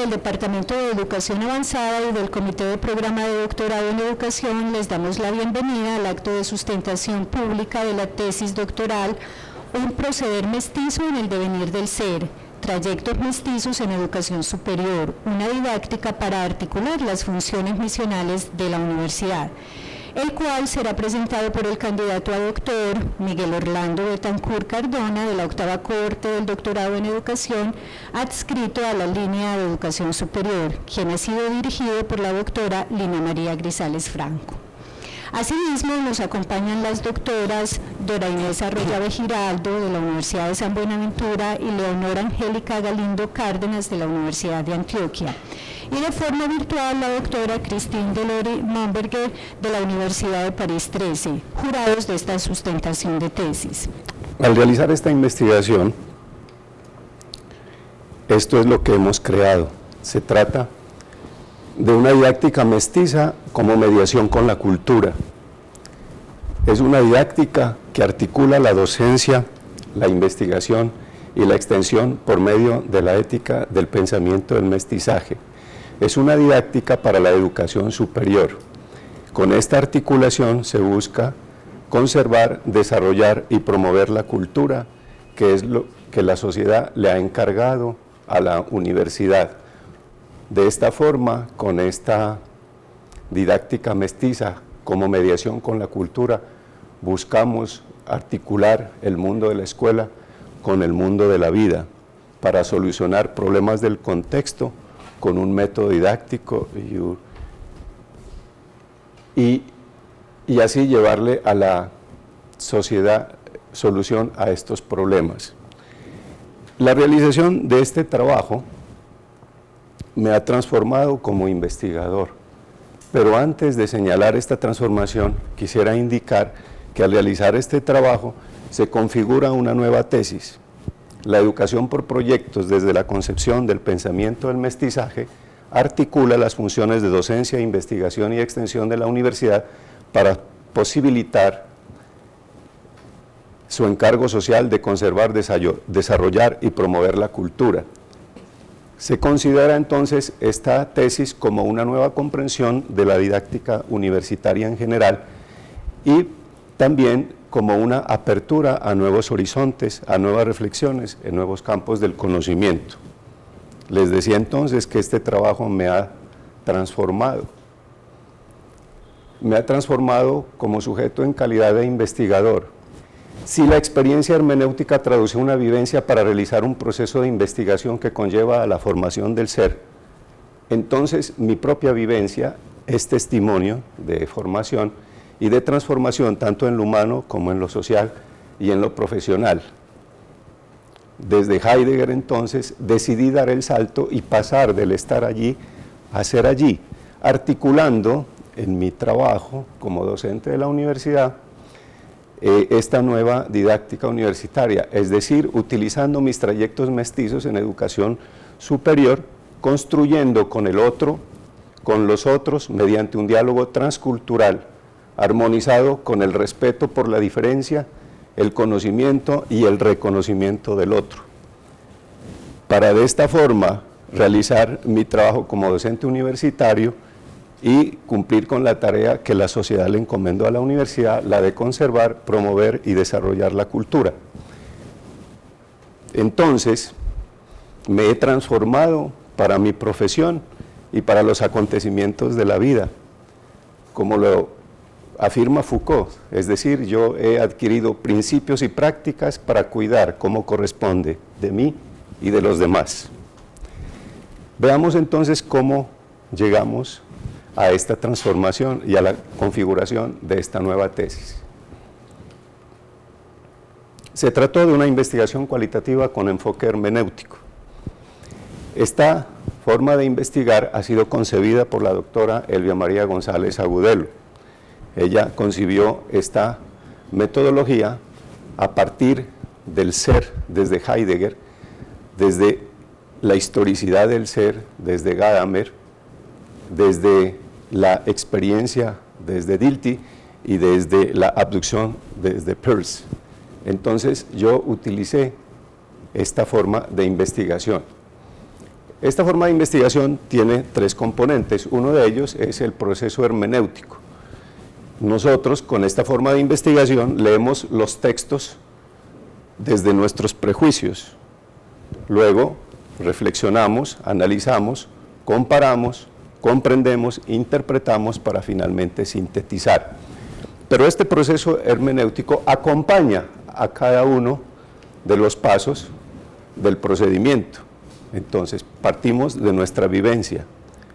Departamento de Educación Avanzada y del Comité de Programa de Doctorado en Educación les damos la bienvenida al acto de sustentación pública de la tesis doctoral Un proceder mestizo en el devenir del ser, trayectos mestizos en educación superior, una didáctica para articular las funciones misionales de la universidad, el cual será presentado por el candidato a doctor Miguel Orlando Betancourt Cardona, de la 8ª cohorte del doctorado en educación, adscrito a la línea de educación superior, quien ha sido dirigido por la doctora Lina María Grisales Franco. Asimismo, nos acompañan las doctoras Dora Inés Arroyave Giraldo, de la Universidad de San Buenaventura, y Leonora Angélica Galindo Cárdenas, de la Universidad de Antioquia. Y de forma virtual, la doctora Christine Delori Momberger, de la Universidad de París 13, jurados de esta sustentación de tesis. Al realizar esta investigación, esto es lo que hemos creado. Se trata de una didáctica mestiza como mediación con la cultura. Es una didáctica que articula la docencia, la investigación y la extensión por medio de la ética del pensamiento del mestizaje. Es una didáctica para la educación superior. Con esta articulación se busca conservar, desarrollar y promover la cultura, que es lo que la sociedad le ha encargado a la universidad. De esta forma, con esta didáctica mestiza como mediación con la cultura, buscamos articular el mundo de la escuela con el mundo de la vida para solucionar problemas del contexto con un método didáctico y así llevarle a la sociedad solución a estos problemas. La realización de este trabajo me ha transformado como investigador, pero antes de señalar esta transformación, quisiera indicar que al realizar este trabajo se configura una nueva tesis. La educación por proyectos desde la concepción del pensamiento del mestizaje articula las funciones de docencia, investigación y extensión de la universidad para posibilitar su encargo social de conservar, desarrollar y promover la cultura. Se considera entonces esta tesis como una nueva comprensión de la didáctica universitaria en general y también como una apertura a nuevos horizontes, a nuevas reflexiones, en nuevos campos del conocimiento. Les decía entonces que este trabajo me ha transformado. Me ha transformado como sujeto en calidad de investigador. Si la experiencia hermenéutica traduce una vivencia para realizar un proceso de investigación que conlleva a la formación del ser, entonces mi propia vivencia es testimonio de formación y de transformación tanto en lo humano como en lo social y en lo profesional. Desde Heidegger entonces decidí dar el salto y pasar del estar allí a ser allí, articulando en mi trabajo como docente de la universidad esta nueva didáctica universitaria, es decir, utilizando mis trayectos mestizos en educación superior, construyendo con el otro, con los otros, mediante un diálogo transcultural, armonizado con el respeto por la diferencia, el conocimiento y el reconocimiento del otro. Para de esta forma realizar mi trabajo como docente universitario y cumplir con la tarea que la sociedad le encomendó a la universidad, la de conservar, promover y desarrollar la cultura. Entonces, me he transformado para mi profesión y para los acontecimientos de la vida, como lo afirma Foucault, es decir, yo he adquirido principios y prácticas para cuidar como corresponde de mí y de los demás. Veamos entonces cómo llegamos a esta transformación y a la configuración de esta nueva tesis. Se trató de una investigación cualitativa con enfoque hermenéutico. Esta forma de investigar ha sido concebida por la doctora Elvia María González Agudelo. Ella concibió esta metodología a partir del ser, desde Heidegger, desde la historicidad del ser desde Gadamer, desde la experiencia desde Dilthey y desde la abducción desde Peirce. Entonces yo utilicé esta forma de investigación. Esta forma de investigación tiene tres componentes. Uno de ellos es el proceso hermenéutico. Nosotros con esta forma de investigación leemos los textos desde nuestros prejuicios. Luego reflexionamos, analizamos, comparamos, comprendemos, interpretamos para finalmente sintetizar. Pero este proceso hermenéutico acompaña a cada uno de los pasos del procedimiento. Entonces, partimos de nuestra vivencia.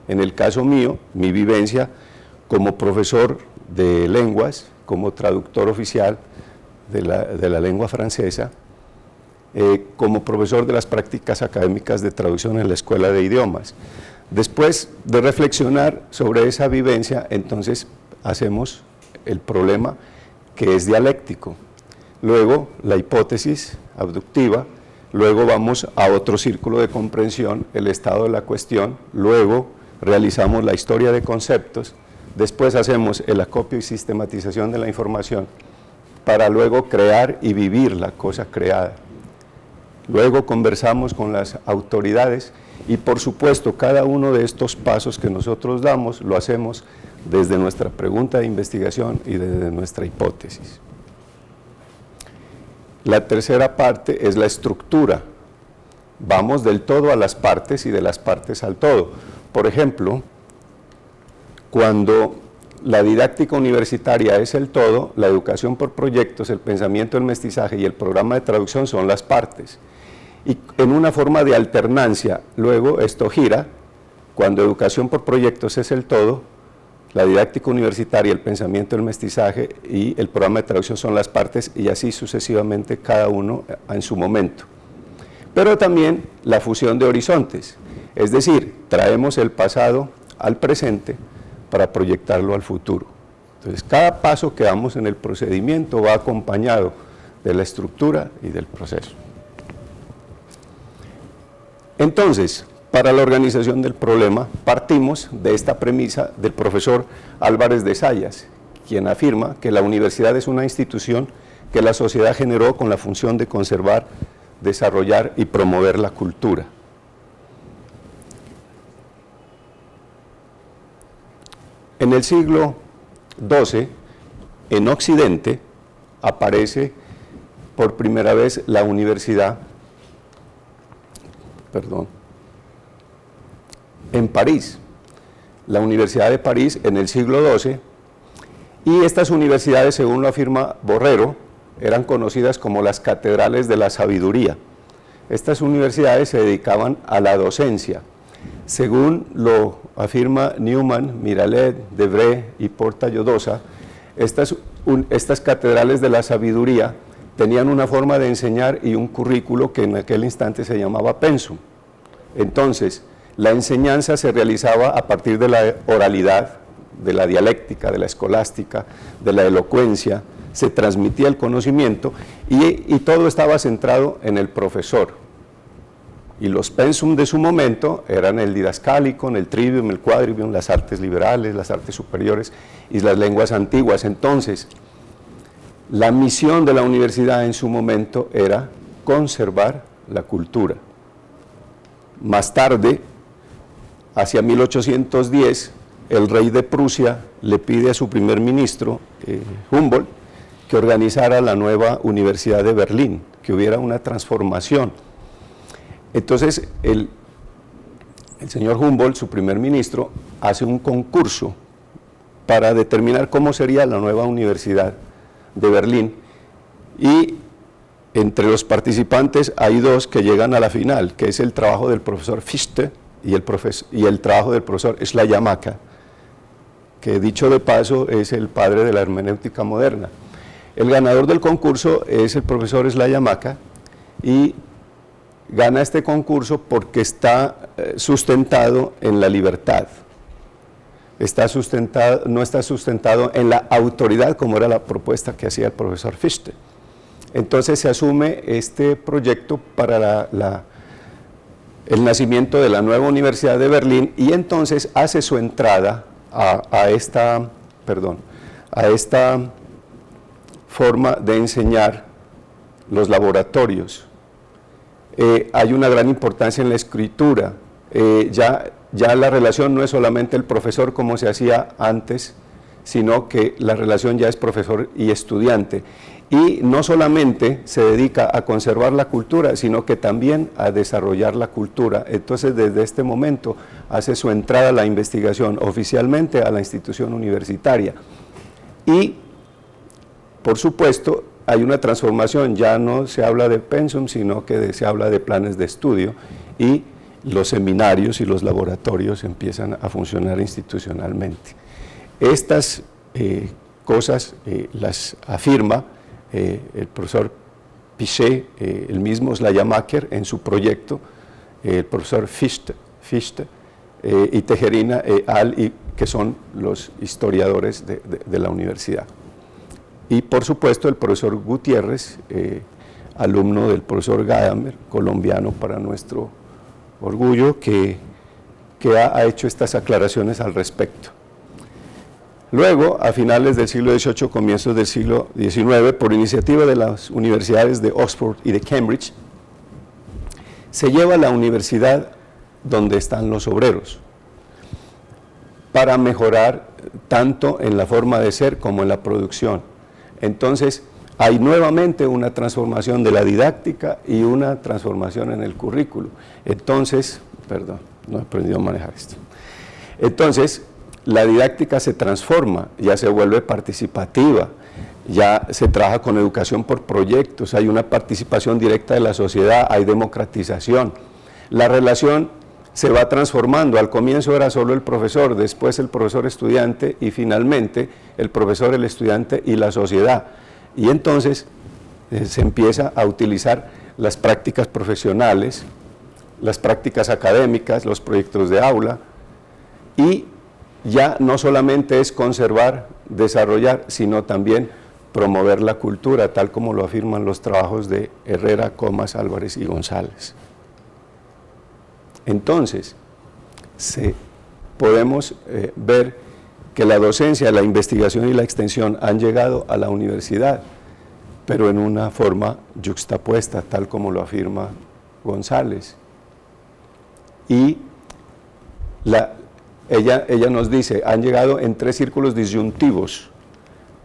En el caso mío, mi vivencia como profesor de lenguas, como traductor oficial de la lengua francesa, como profesor de las prácticas académicas de traducción en la Escuela de Idiomas. Después de reflexionar sobre esa vivencia, entonces hacemos el problema que es dialéctico. Luego la hipótesis abductiva, luego vamos a otro círculo de comprensión, el estado de la cuestión, luego realizamos la historia de conceptos, después hacemos el acopio y sistematización de la información para luego crear y vivir la cosa creada. Luego conversamos con las autoridades y por supuesto cada uno de estos pasos que nosotros damos lo hacemos desde nuestra pregunta de investigación y desde nuestra hipótesis. La tercera parte es la estructura. Vamos del todo a las partes y de las partes al todo. Por ejemplo, cuando la didáctica universitaria es el todo, la educación por proyectos, el pensamiento del mestizaje y el programa de traducción son las partes. Y en una forma de alternancia, luego esto gira, cuando educación por proyectos es el todo, la didáctica universitaria, el pensamiento del mestizaje y el programa de traducción son las partes y así sucesivamente cada uno en su momento. Pero también la fusión de horizontes, es decir, traemos el pasado al presente para proyectarlo al futuro. Entonces cada paso que damos en el procedimiento va acompañado de la estructura y del proceso. Entonces, para la organización del problema, partimos de esta premisa del profesor Álvarez de Sayas, quien afirma que la universidad es una institución que la sociedad generó con la función de conservar, desarrollar y promover la cultura. En el siglo XII, en Occidente, aparece por primera vez la universidad, en París, la Universidad de París en el siglo XII, y estas universidades, según lo afirma Borrero, eran conocidas como las catedrales de la sabiduría. Estas universidades se dedicaban a la docencia. Según lo afirma Newman, Miralet, Debré y Porta Llodosa, estas catedrales de la sabiduría tenían una forma de enseñar y un currículo que en aquel instante se llamaba pensum. Entonces, la enseñanza se realizaba a partir de la oralidad, de la dialéctica, de la escolástica, de la elocuencia, se transmitía el conocimiento y todo estaba centrado en el profesor. Y los pensum de su momento eran el didascálico, el trivium, el quadrivium, las artes liberales, las artes superiores y las lenguas antiguas. Entonces, la misión de la universidad en su momento era conservar la cultura. Más tarde, hacia 1810, el rey de Prusia le pide a su primer ministro, Humboldt, que organizara la nueva Universidad de Berlín, que hubiera una transformación. Entonces, el señor Humboldt, su primer ministro, hace un concurso para determinar cómo sería la nueva Universidad de Berlín, y entre los participantes hay dos que llegan a la final, que es el trabajo del profesor Fichte y el trabajo del profesor Schleiermacher, que dicho de paso es el padre de la hermenéutica moderna. El ganador del concurso es el profesor Schleiermacher y gana este concurso porque está sustentado en la libertad. No está sustentado en la autoridad, como era la propuesta que hacía el profesor Fichte. Entonces se asume este proyecto para el nacimiento de la nueva Universidad de Berlín, y entonces hace su entrada a esta forma de enseñar, los laboratorios. Hay una gran importancia en la escritura, ya la relación no es solamente el profesor como se hacía antes, sino que la relación ya es profesor y estudiante, y no solamente se dedica a conservar la cultura, sino que también a desarrollar la cultura. Entonces, desde este momento hace su entrada a la investigación oficialmente a la institución universitaria. Y, por supuesto, hay una transformación, ya no se habla de pensum, sino que se habla de planes de estudio, y los seminarios y los laboratorios empiezan a funcionar institucionalmente. Estas cosas las afirma el profesor Pichet, el mismo Schleiermacher en su proyecto, el profesor Fichte y Tejerina que son los historiadores de la universidad. Y por supuesto el profesor Gutiérrez, alumno del profesor Gadamer, colombiano para nuestro orgullo, que ha hecho estas aclaraciones al respecto. Luego, a finales del siglo XVIII, comienzos del siglo XIX, por iniciativa de las universidades de Oxford y de Cambridge, se lleva a la universidad donde están los obreros, para mejorar tanto en la forma de ser como en la producción. Entonces, hay nuevamente una transformación de la didáctica y una transformación en el currículo. Entonces, perdón, no he aprendido a manejar esto. Entonces, la didáctica se transforma, ya se vuelve participativa, ya se trabaja con educación por proyectos, hay una participación directa de la sociedad, hay democratización. La relación se va transformando, al comienzo era solo el profesor, después el profesor estudiante y finalmente el profesor, el estudiante y la sociedad. Y entonces se empieza a utilizar las prácticas profesionales, las prácticas académicas, los proyectos de aula, y ya no solamente es conservar, desarrollar, sino también promover la cultura, tal como lo afirman los trabajos de Herrera, Comas, Álvarez y González. Entonces, podemos ver que la docencia, la investigación y la extensión han llegado a la universidad, pero en una forma yuxtapuesta, tal como lo afirma González. Y ella nos dice, han llegado en 3 círculos disyuntivos: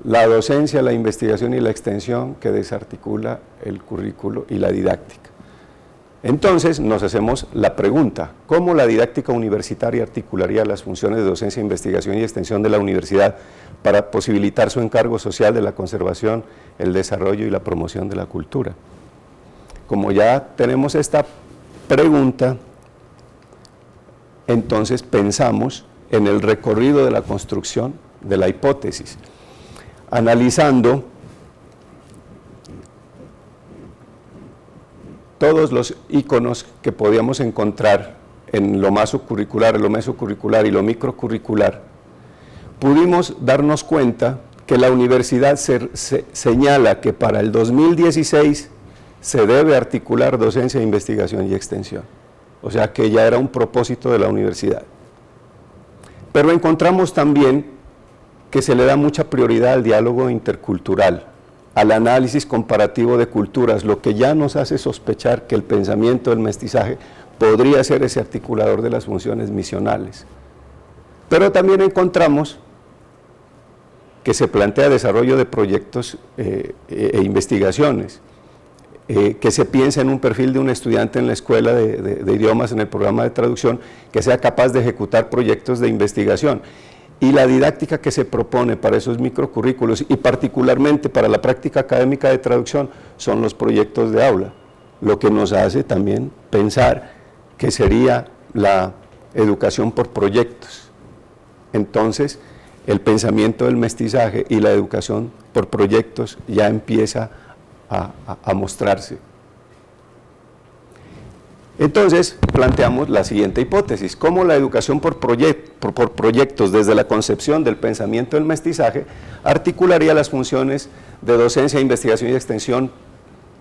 la docencia, la investigación y la extensión, que desarticula el currículo y la didáctica. Entonces nos hacemos la pregunta, ¿cómo la didáctica universitaria articularía las funciones de docencia, investigación y extensión de la universidad para posibilitar su encargo social de la conservación, el desarrollo y la promoción de la cultura? Como ya tenemos esta pregunta, entonces pensamos en el recorrido de la construcción de la hipótesis, analizando todos los íconos que podíamos encontrar en lo masocurricular, lo mesocurricular y lo microcurricular. Pudimos darnos cuenta que la universidad señala que para el 2016 se debe articular docencia, investigación y extensión. O sea que ya era un propósito de la universidad. Pero encontramos también que se le da mucha prioridad al diálogo intercultural, al análisis comparativo de culturas, lo que ya nos hace sospechar que el pensamiento del mestizaje podría ser ese articulador de las funciones misionales. Pero también encontramos que se plantea desarrollo de proyectos e investigaciones, que se piensa en un perfil de un estudiante en la escuela de idiomas, en el programa de traducción, que sea capaz de ejecutar proyectos de investigación. Y la didáctica que se propone para esos microcurrículos y particularmente para la práctica académica de traducción son los proyectos de aula, lo que nos hace también pensar que sería la educación por proyectos. Entonces, el pensamiento del mestizaje y la educación por proyectos ya empieza a mostrarse. Entonces, planteamos la siguiente hipótesis: cómo la educación por proyectos desde la concepción del pensamiento del mestizaje articularía las funciones de docencia, investigación y extensión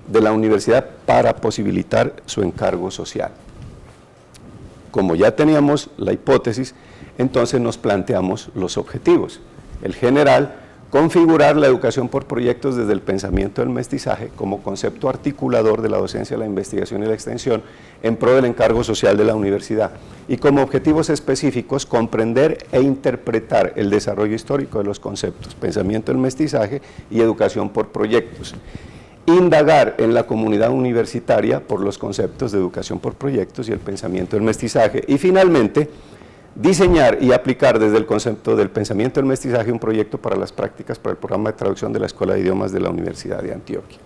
de la universidad para posibilitar su encargo social. como ya teníamos la hipótesis, entonces nos planteamos los objetivos. El general, configurar la educación por proyectos desde el pensamiento del mestizaje como concepto articulador de la docencia, la investigación y la extensión en pro del encargo social de la universidad, y como objetivos específicos comprender e interpretar el desarrollo histórico de los conceptos, pensamiento del mestizaje y educación por proyectos. Indagar en la comunidad universitaria por los conceptos de educación por proyectos y el pensamiento del mestizaje, y finalmente diseñar y aplicar desde el concepto del pensamiento del mestizaje un proyecto para las prácticas para el programa de traducción de la Escuela de Idiomas de la Universidad de Antioquia.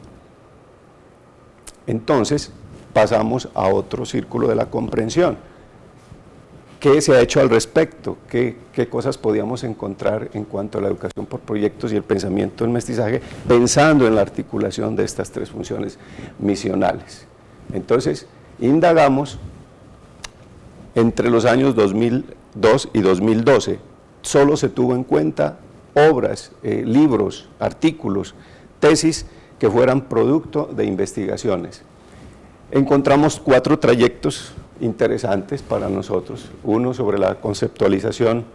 Entonces pasamos a otro círculo de la comprensión. ¿Qué se ha hecho al respecto? ¿Qué cosas podíamos encontrar en cuanto a la educación por proyectos y el pensamiento del mestizaje, pensando en la articulación de estas tres funciones misionales? Entonces, indagamos entre los años 2002 y 2012, solo se tuvo en cuenta obras, libros, artículos, tesis que fueran producto de investigaciones. Encontramos 4 trayectos interesantes para nosotros, uno sobre la conceptualización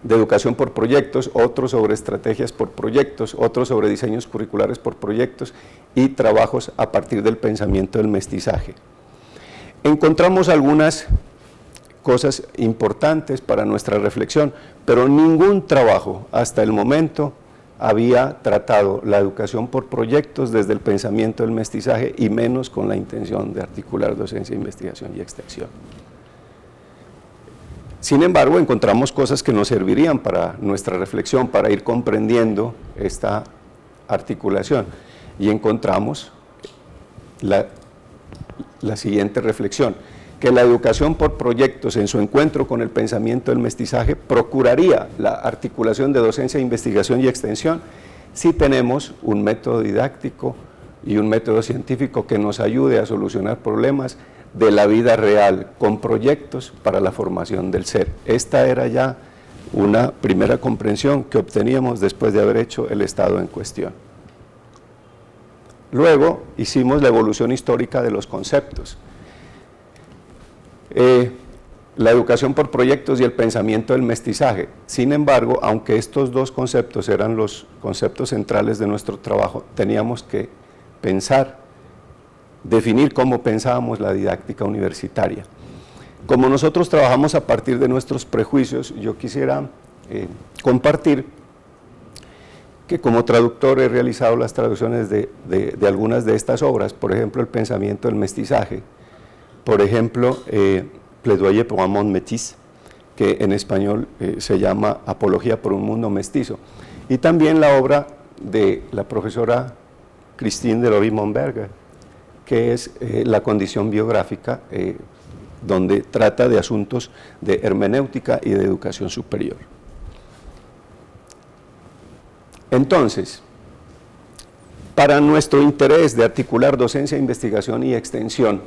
de educación por proyectos, otro sobre estrategias por proyectos, otro sobre diseños curriculares por proyectos y trabajos a partir del pensamiento del mestizaje. Encontramos algunas cosas importantes para nuestra reflexión, pero ningún trabajo hasta el momento había tratado la educación por proyectos desde el pensamiento del mestizaje y menos con la intención de articular docencia, investigación y extensión. Sin embargo, encontramos cosas que nos servirían para nuestra reflexión, para ir comprendiendo esta articulación, y encontramos la siguiente reflexión: que la educación por proyectos en su encuentro con el pensamiento del mestizaje procuraría la articulación de docencia, investigación y extensión si tenemos un método didáctico y un método científico que nos ayude a solucionar problemas de la vida real con proyectos para la formación del ser. Esta era ya una primera comprensión que obteníamos después de haber hecho el estado en cuestión. Luego hicimos la evolución histórica de los conceptos. La educación por proyectos y el pensamiento del mestizaje. Sin embargo, aunque estos dos conceptos eran los conceptos centrales de nuestro trabajo, teníamos que pensar, definir cómo pensábamos la didáctica universitaria. Como nosotros trabajamos a partir de nuestros prejuicios, yo quisiera compartir que como traductor he realizado las traducciones de algunas de estas obras, por ejemplo, el pensamiento del mestizaje, por ejemplo, Plaidoyer pour un monde métis, que en español se llama Apología por un mundo mestizo, y también la obra de la profesora Christine de Lory-Monberger, que es La condición biográfica, donde trata de asuntos de hermenéutica y de educación superior. Entonces, para nuestro interés de articular docencia, investigación y extensión,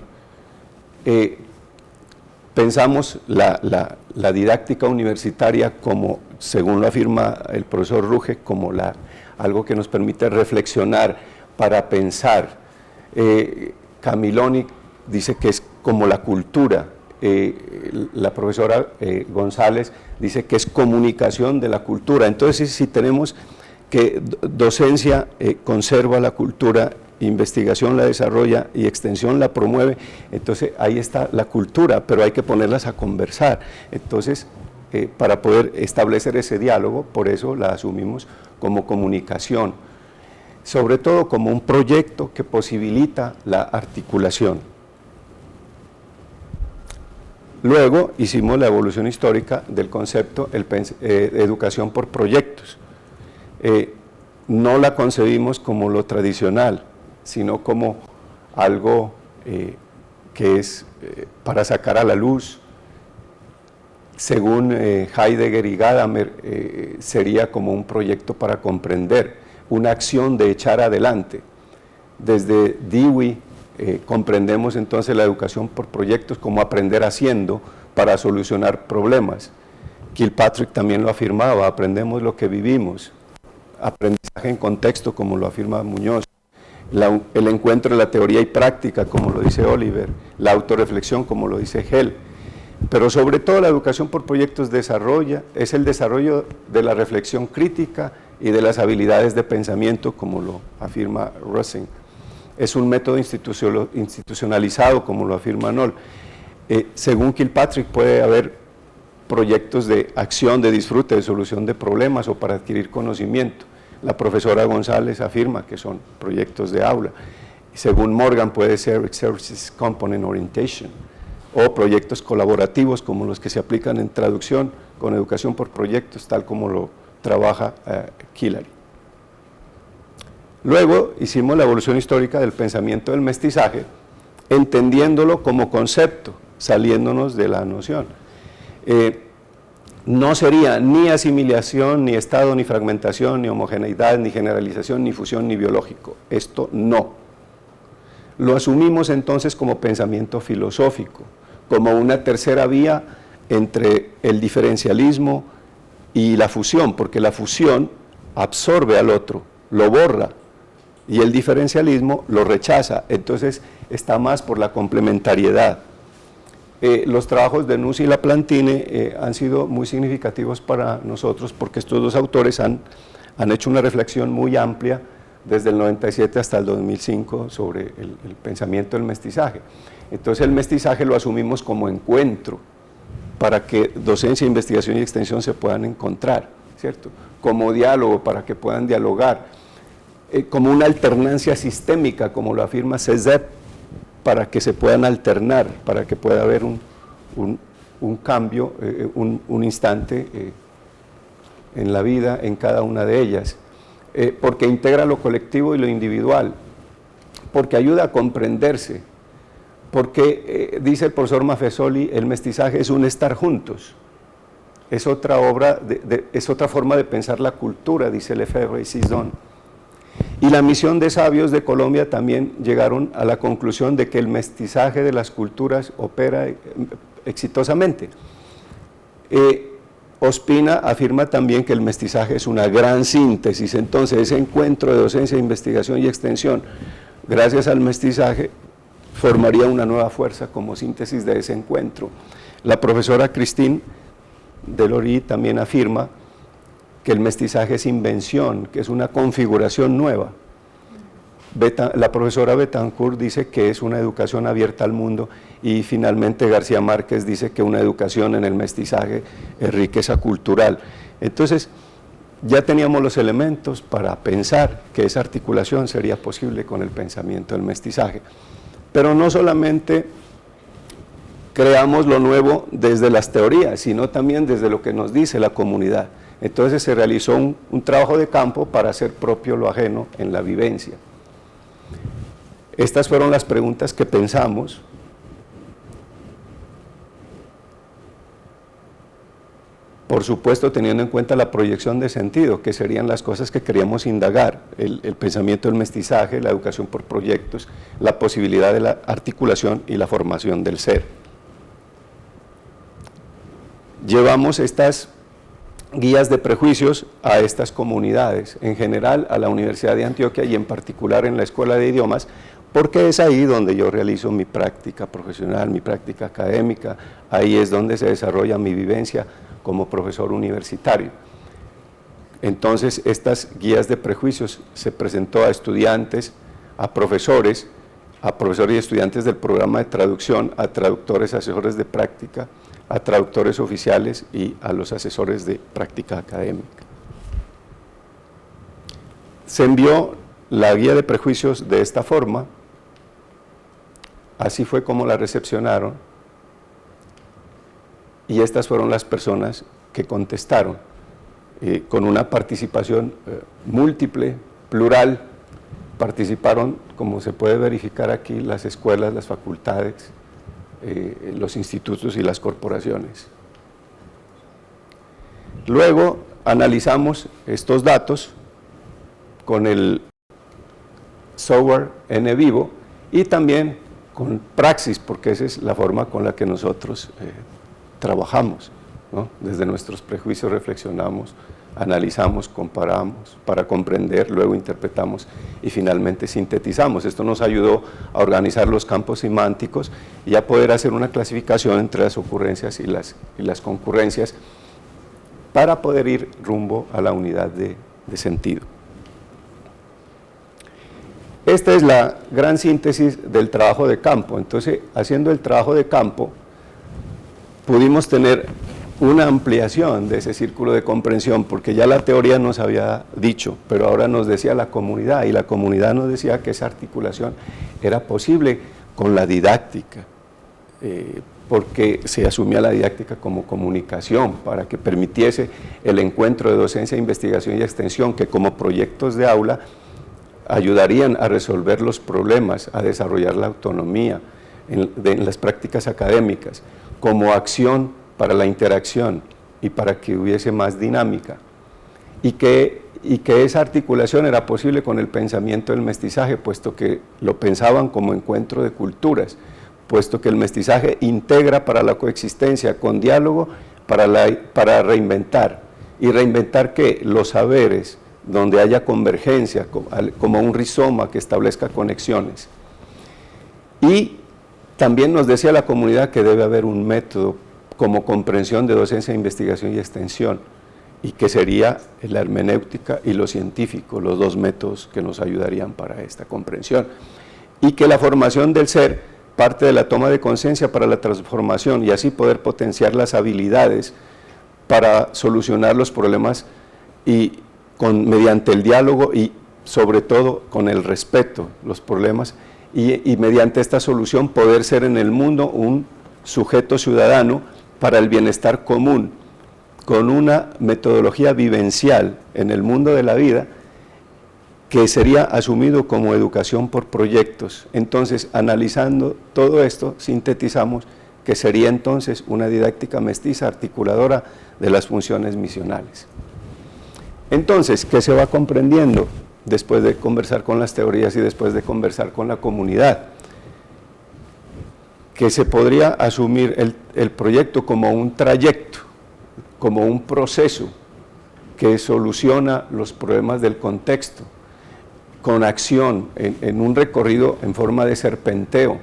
pensamos la didáctica universitaria como, según lo afirma el profesor Ruge, como algo que nos permite reflexionar para pensar. Camiloni dice que es como la cultura, la profesora González dice que es comunicación de la cultura. Entonces, si tenemos que docencia conserva la cultura, investigación la desarrolla y extensión la promueve, entonces ahí está la cultura, pero hay que ponerlas a conversar. Entonces, para poder establecer ese diálogo, por eso la asumimos como comunicación, sobre todo como un proyecto que posibilita la articulación. Luego hicimos la evolución histórica del concepto educación por proyectos. No la concebimos como lo tradicional, sino como algo que es para sacar a la luz. Según Heidegger y Gadamer, sería como un proyecto para comprender, una acción de echar adelante. Desde Dewey comprendemos entonces la educación por proyectos como aprender haciendo para solucionar problemas. Kilpatrick también lo afirmaba: aprendemos lo que vivimos. Aprendizaje en contexto, como lo afirma Muñoz. el encuentro de la teoría y práctica, como lo dice Oliver, la autorreflexión, como lo dice Hell, pero sobre todo la educación por proyectos es el desarrollo de la reflexión crítica y de las habilidades de pensamiento, como lo afirma Russing. Es un método institucionalizado, como lo afirma Noll. Según Kilpatrick, puede haber proyectos de acción, de disfrute, de solución de problemas o para adquirir conocimiento. La profesora González afirma que son proyectos de aula. Según Morgan, puede ser Exercice Component Orientation o proyectos colaborativos como los que se aplican en traducción con educación por proyectos, tal como lo trabaja Killary. Luego hicimos la evolución histórica del pensamiento del mestizaje, entendiéndolo como concepto, saliéndonos de la noción. No sería ni asimilación, ni estado, ni fragmentación, ni homogeneidad, ni generalización, ni fusión, ni biológico. Esto no. Lo asumimos entonces como pensamiento filosófico, como una tercera vía entre el diferencialismo y la fusión, porque la fusión absorbe al otro, lo borra, y el diferencialismo lo rechaza, entonces está más por la complementariedad. Los trabajos de Nuss y Laplantine han sido muy significativos para nosotros porque estos dos autores han hecho una reflexión muy amplia desde el 97 hasta el 2005 sobre el pensamiento del mestizaje. Entonces el mestizaje lo asumimos como encuentro para que docencia, investigación y extensión se puedan encontrar, ¿cierto? Como diálogo para que puedan dialogar, como una alternancia sistémica, como lo afirma Cézanne, para que se puedan alternar, para que pueda haber un cambio, un instante en la vida, en cada una de ellas, porque integra lo colectivo y lo individual, porque ayuda a comprenderse, porque, dice el profesor Maffesoli, el mestizaje es un estar juntos, es otra obra, es otra forma de pensar la cultura, dice Lefebvre y Cizon. Y la misión de sabios de Colombia también llegaron a la conclusión de que el mestizaje de las culturas opera exitosamente. Ospina afirma también que el mestizaje es una gran síntesis, entonces ese encuentro de docencia, investigación y extensión, gracias al mestizaje, formaría una nueva fuerza como síntesis de ese encuentro. La profesora Christine Delory también afirma que el mestizaje es invención, que es una configuración nueva. La profesora Betancourt dice que es una educación abierta al mundo y finalmente García Márquez dice que una educación en el mestizaje es riqueza cultural. Entonces ya teníamos los elementos para pensar que esa articulación sería posible con el pensamiento del mestizaje. Pero no solamente creamos lo nuevo desde las teorías, sino también desde lo que nos dice la comunidad. Entonces se realizó un trabajo de campo para hacer propio lo ajeno en la vivencia. Estas fueron las preguntas que pensamos. Por supuesto, teniendo en cuenta la proyección de sentido, que serían las cosas que queríamos indagar, el pensamiento del mestizaje, la educación por proyectos, la posibilidad de la articulación y la formación del ser. Llevamos estas guías de prejuicios a estas comunidades, en general a la Universidad de Antioquia y en particular en la Escuela de Idiomas, porque es ahí donde yo realizo mi práctica profesional, mi práctica académica, ahí es donde se desarrolla mi vivencia como profesor universitario. Entonces, estas guías de prejuicios se presentó a estudiantes, a profesores y estudiantes del programa de traducción, a traductores, asesores de práctica, a traductores oficiales y a los asesores de práctica académica. Se envió la guía de prejuicios de esta forma, así fue como la recepcionaron, y estas fueron las personas que contestaron, con una participación múltiple, plural. Participaron, como se puede verificar aquí, las escuelas, las facultades, los institutos y las corporaciones. Luego analizamos estos datos con el software NVivo y también con Praxis, porque esa es la forma con la que nosotros trabajamos, ¿no? Desde nuestros prejuicios reflexionamos analizamos, comparamos para comprender, luego interpretamos y finalmente sintetizamos. Esto nos ayudó a organizar los campos semánticos y a poder hacer una clasificación entre las ocurrencias y las concurrencias para poder ir rumbo a la unidad de sentido. Esta es la gran síntesis del trabajo de campo. Entonces, haciendo el trabajo de campo, pudimos tener una ampliación de ese círculo de comprensión, porque ya la teoría nos había dicho, pero ahora nos decía la comunidad, y la comunidad nos decía que esa articulación era posible con la didáctica, porque se asumía la didáctica como comunicación, para que permitiese el encuentro de docencia, investigación y extensión, que como proyectos de aula ayudarían a resolver los problemas, a desarrollar la autonomía en las prácticas académicas, como acción para la interacción y para que hubiese más dinámica, y que esa articulación era posible con el pensamiento del mestizaje, puesto que lo pensaban como encuentro de culturas, puesto que el mestizaje integra para la coexistencia con diálogo para reinventar. ¿Y reinventar qué? Los saberes, donde haya convergencia, como un rizoma que establezca conexiones. Y también nos decía la comunidad que debe haber un método como comprensión de docencia, investigación y extensión, y que sería la hermenéutica y lo científico, los dos métodos que nos ayudarían para esta comprensión, y que la formación del ser parte de la toma de conciencia para la transformación, y así poder potenciar las habilidades para solucionar los problemas y mediante el diálogo y sobre todo con el respeto, los problemas, y mediante esta solución poder ser en el mundo un sujeto ciudadano para el bienestar común, con una metodología vivencial en el mundo de la vida que sería asumido como educación por proyectos. Entonces, analizando todo esto, sintetizamos que sería entonces una didáctica mestiza articuladora de las funciones misionales. Entonces, ¿qué se va comprendiendo después de conversar con las teorías y después de conversar con la comunidad? Que se podría asumir el proyecto como un trayecto, como un proceso que soluciona los problemas del contexto, con acción, en un recorrido en forma de serpenteo,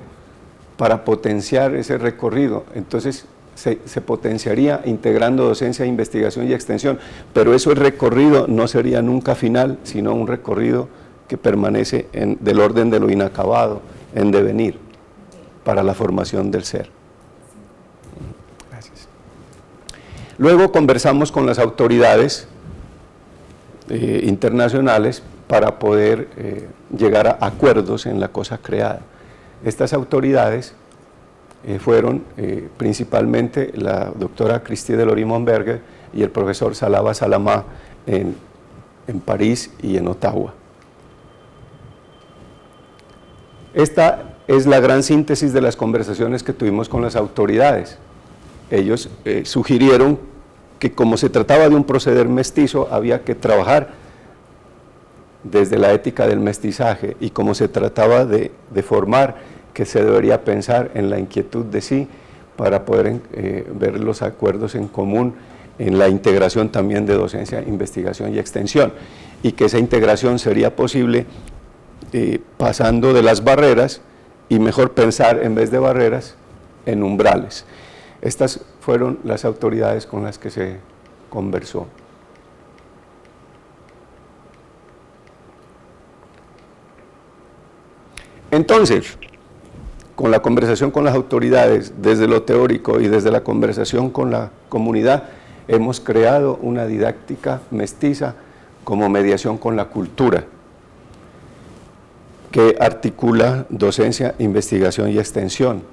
para potenciar ese recorrido. Entonces se potenciaría integrando docencia, investigación y extensión, pero eso, el recorrido no sería nunca final, sino un recorrido que permanece del orden de lo inacabado, en devenir, para la formación del ser. Gracias. Luego conversamos con las autoridades internacionales para poder llegar a acuerdos en la cosa creada. Estas autoridades fueron principalmente la doctora Christie Delory-Monberger y el profesor Salaba Salamá en París y en Ottawa. Esta es la gran síntesis de las conversaciones que tuvimos con las autoridades. Ellos sugirieron que, como se trataba de un proceder mestizo, había que trabajar desde la ética del mestizaje, y como se trataba de formar, que se debería pensar en la inquietud de sí para poder ver los acuerdos en común en la integración también de docencia, investigación y extensión, y que esa integración sería posible pasando de las barreras, y mejor pensar en vez de barreras en umbrales. Estas fueron las autoridades con las que se conversó. Entonces, con la conversación con las autoridades, desde lo teórico y desde la conversación con la comunidad, hemos creado una didáctica mestiza como mediación con la cultura, que articula docencia, investigación y extensión.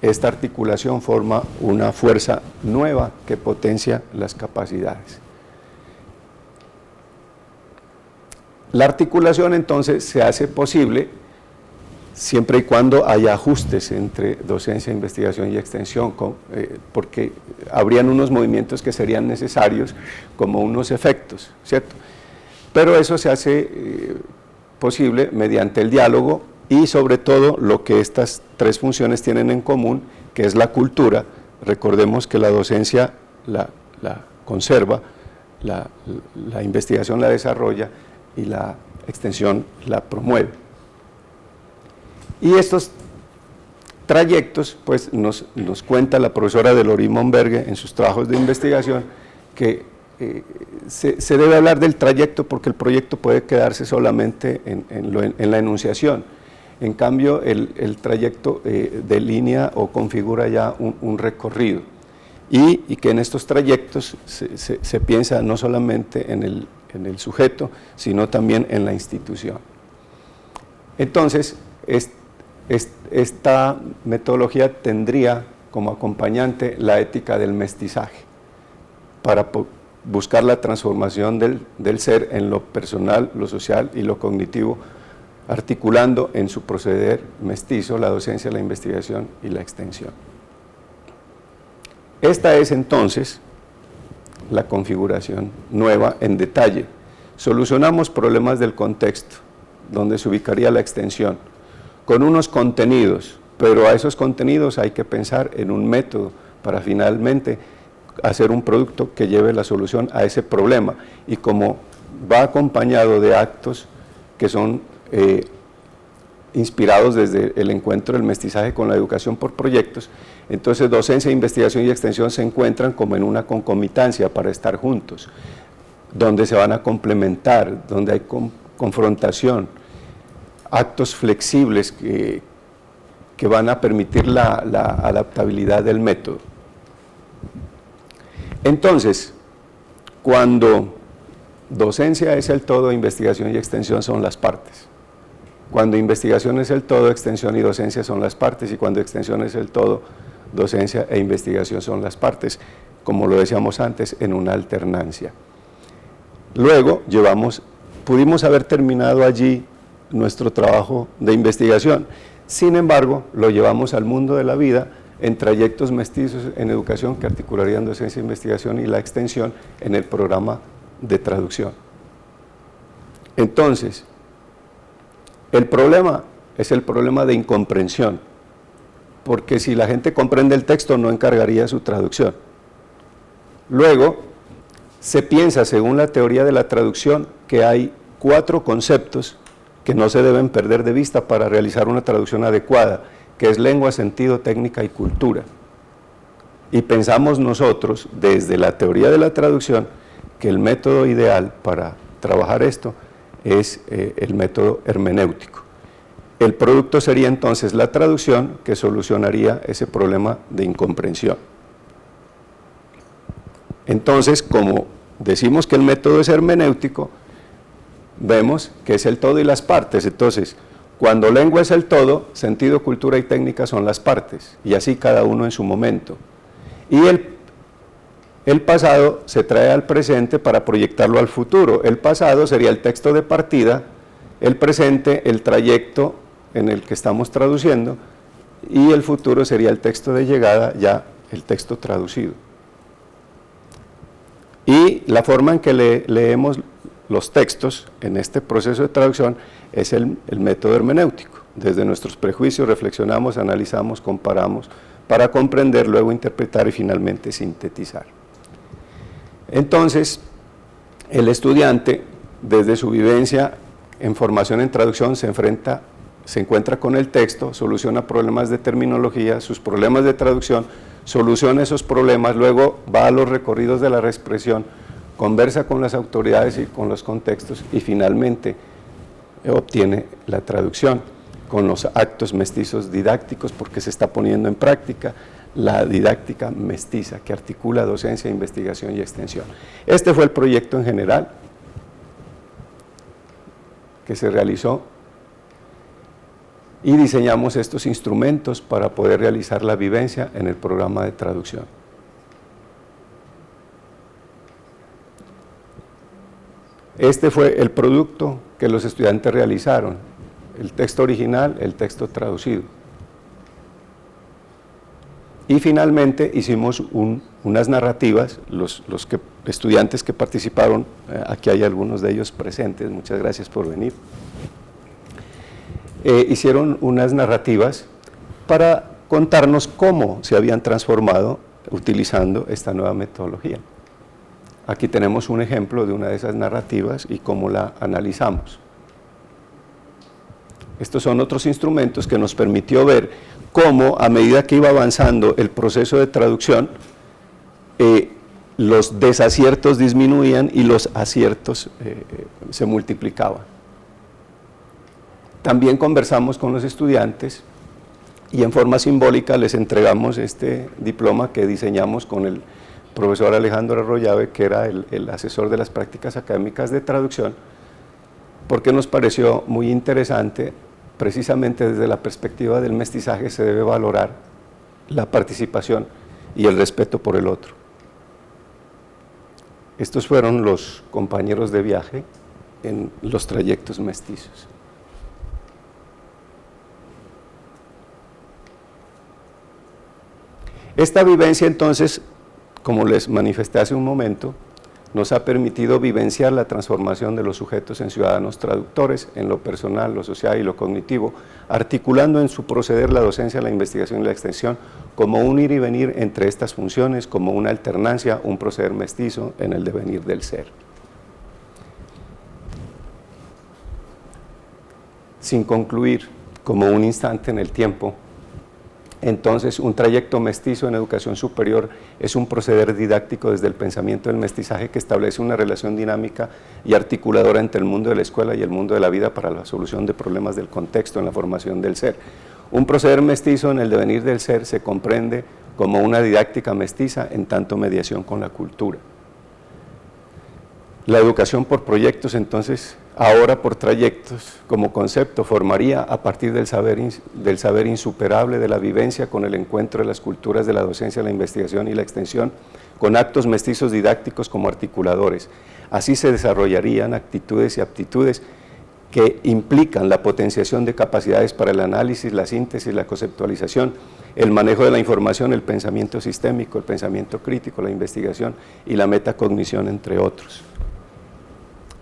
Esta articulación forma una fuerza nueva que potencia las capacidades. La articulación entonces se hace posible siempre y cuando haya ajustes entre docencia, investigación y extensión, porque habrían unos movimientos que serían necesarios como unos efectos, ¿cierto? Pero eso se hace posible mediante el diálogo y sobre todo lo que estas tres funciones tienen en común, que es la cultura. Recordemos que la docencia la conserva la investigación la desarrolla y la extensión la promueve. Y estos trayectos, pues nos cuenta la profesora Delory Monbergue en sus trabajos de investigación que se debe hablar del trayecto porque el proyecto puede quedarse solamente en la enunciación. En cambio, el trayecto delinea o configura ya un recorrido y que en estos trayectos se piensa no solamente en el sujeto, sino también en la institución. Entonces, esta metodología tendría como acompañante la ética del mestizaje para buscar la transformación del ser en lo personal, lo social y lo cognitivo, articulando en su proceder mestizo la docencia, la investigación y la extensión. Esta es entonces la configuración nueva en detalle. Solucionamos problemas del contexto, donde se ubicaría la extensión, con unos contenidos, pero a esos contenidos hay que pensar en un método para finalmente hacer un producto que lleve la solución a ese problema, y como va acompañado de actos que son inspirados desde el encuentro del mestizaje con la educación por proyectos, entonces docencia, investigación y extensión se encuentran como en una concomitancia para estar juntos, donde se van a complementar, donde hay confrontación, actos flexibles que van a permitir la adaptabilidad del método. Entonces, cuando docencia es el todo, investigación y extensión son las partes. Cuando investigación es el todo, extensión y docencia son las partes, y cuando extensión es el todo, docencia e investigación son las partes, como lo decíamos antes, en una alternancia. Luego pudimos haber terminado allí nuestro trabajo de investigación, sin embargo, lo llevamos al mundo de la vida en trayectos mestizos en educación que articularían docencia, investigación y la extensión en el programa de traducción. Entonces, el problema es el problema de incomprensión, porque si la gente comprende el texto no encargaría su traducción. Luego, se piensa, según la teoría de la traducción, que hay 4 conceptos que no se deben perder de vista para realizar una traducción adecuada, que es lengua, sentido, técnica y cultura. Y pensamos nosotros, desde la teoría de la traducción, que el método ideal para trabajar esto es el método hermenéutico. El producto sería entonces la traducción que solucionaría ese problema de incomprensión. Entonces, como decimos que el método es hermenéutico, vemos que es el todo y las partes. Entonces, cuando lengua es el todo, sentido, cultura y técnica son las partes, y así cada uno en su momento. Y el pasado se trae al presente para proyectarlo al futuro. El pasado sería el texto de partida, el presente el trayecto en el que estamos traduciendo, y el futuro sería el texto de llegada, ya el texto traducido. Y la forma en que leemos los textos en este proceso de traducción es el método hermenéutico. Desde nuestros prejuicios reflexionamos, analizamos, comparamos, para comprender, luego interpretar y finalmente sintetizar. Entonces, el estudiante, desde su vivencia en formación en traducción, se encuentra con el texto, soluciona problemas de terminología, sus problemas de traducción, soluciona esos problemas, luego va a los recorridos de la reexpresión, conversa con las autoridades y con los contextos, y finalmente obtiene la traducción con los actos mestizos didácticos, porque se está poniendo en práctica la didáctica mestiza que articula docencia, investigación y extensión. Este fue el proyecto en general que se realizó, y diseñamos estos instrumentos para poder realizar la vivencia en el programa de traducción. Este fue el producto que los estudiantes realizaron, el texto original, el texto traducido. Y finalmente hicimos unas narrativas, los estudiantes que participaron, aquí hay algunos de ellos presentes, muchas gracias por venir, hicieron unas narrativas para contarnos cómo se habían transformado utilizando esta nueva metodología. Aquí tenemos un ejemplo de una de esas narrativas y cómo la analizamos. Estos son otros instrumentos que nos permitió ver cómo, a medida que iba avanzando el proceso de traducción, los desaciertos disminuían y los aciertos se multiplicaban. También conversamos con los estudiantes y en forma simbólica les entregamos este diploma que diseñamos con el profesor Alejandro Arroyave, que era el asesor de las prácticas académicas de traducción, porque nos pareció muy interesante. Precisamente desde la perspectiva del mestizaje se debe valorar la participación y el respeto por el otro. Estos fueron los compañeros de viaje en los trayectos mestizos. Esta vivencia entonces, como les manifesté hace un momento, nos ha permitido vivenciar la transformación de los sujetos en ciudadanos traductores, en lo personal, lo social y lo cognitivo, articulando en su proceder la docencia, la investigación y la extensión como un ir y venir entre estas funciones, como una alternancia, un proceder mestizo en el devenir del ser. Sin concluir, como un instante en el tiempo, entonces, un trayecto mestizo en educación superior es un proceder didáctico desde el pensamiento del mestizaje que establece una relación dinámica y articuladora entre el mundo de la escuela y el mundo de la vida para la solución de problemas del contexto en la formación del ser. Un proceder mestizo en el devenir del ser se comprende como una didáctica mestiza en tanto mediación con la cultura. La educación por proyectos, entonces, ahora por trayectos, como concepto, formaría a partir del saber insuperable de la vivencia con el encuentro de las culturas de la docencia, la investigación y la extensión, con actos mestizos didácticos como articuladores. Así se desarrollarían actitudes y aptitudes que implican la potenciación de capacidades para el análisis, la síntesis, la conceptualización, el manejo de la información, el pensamiento sistémico, el pensamiento crítico, la investigación y la metacognición, entre otros.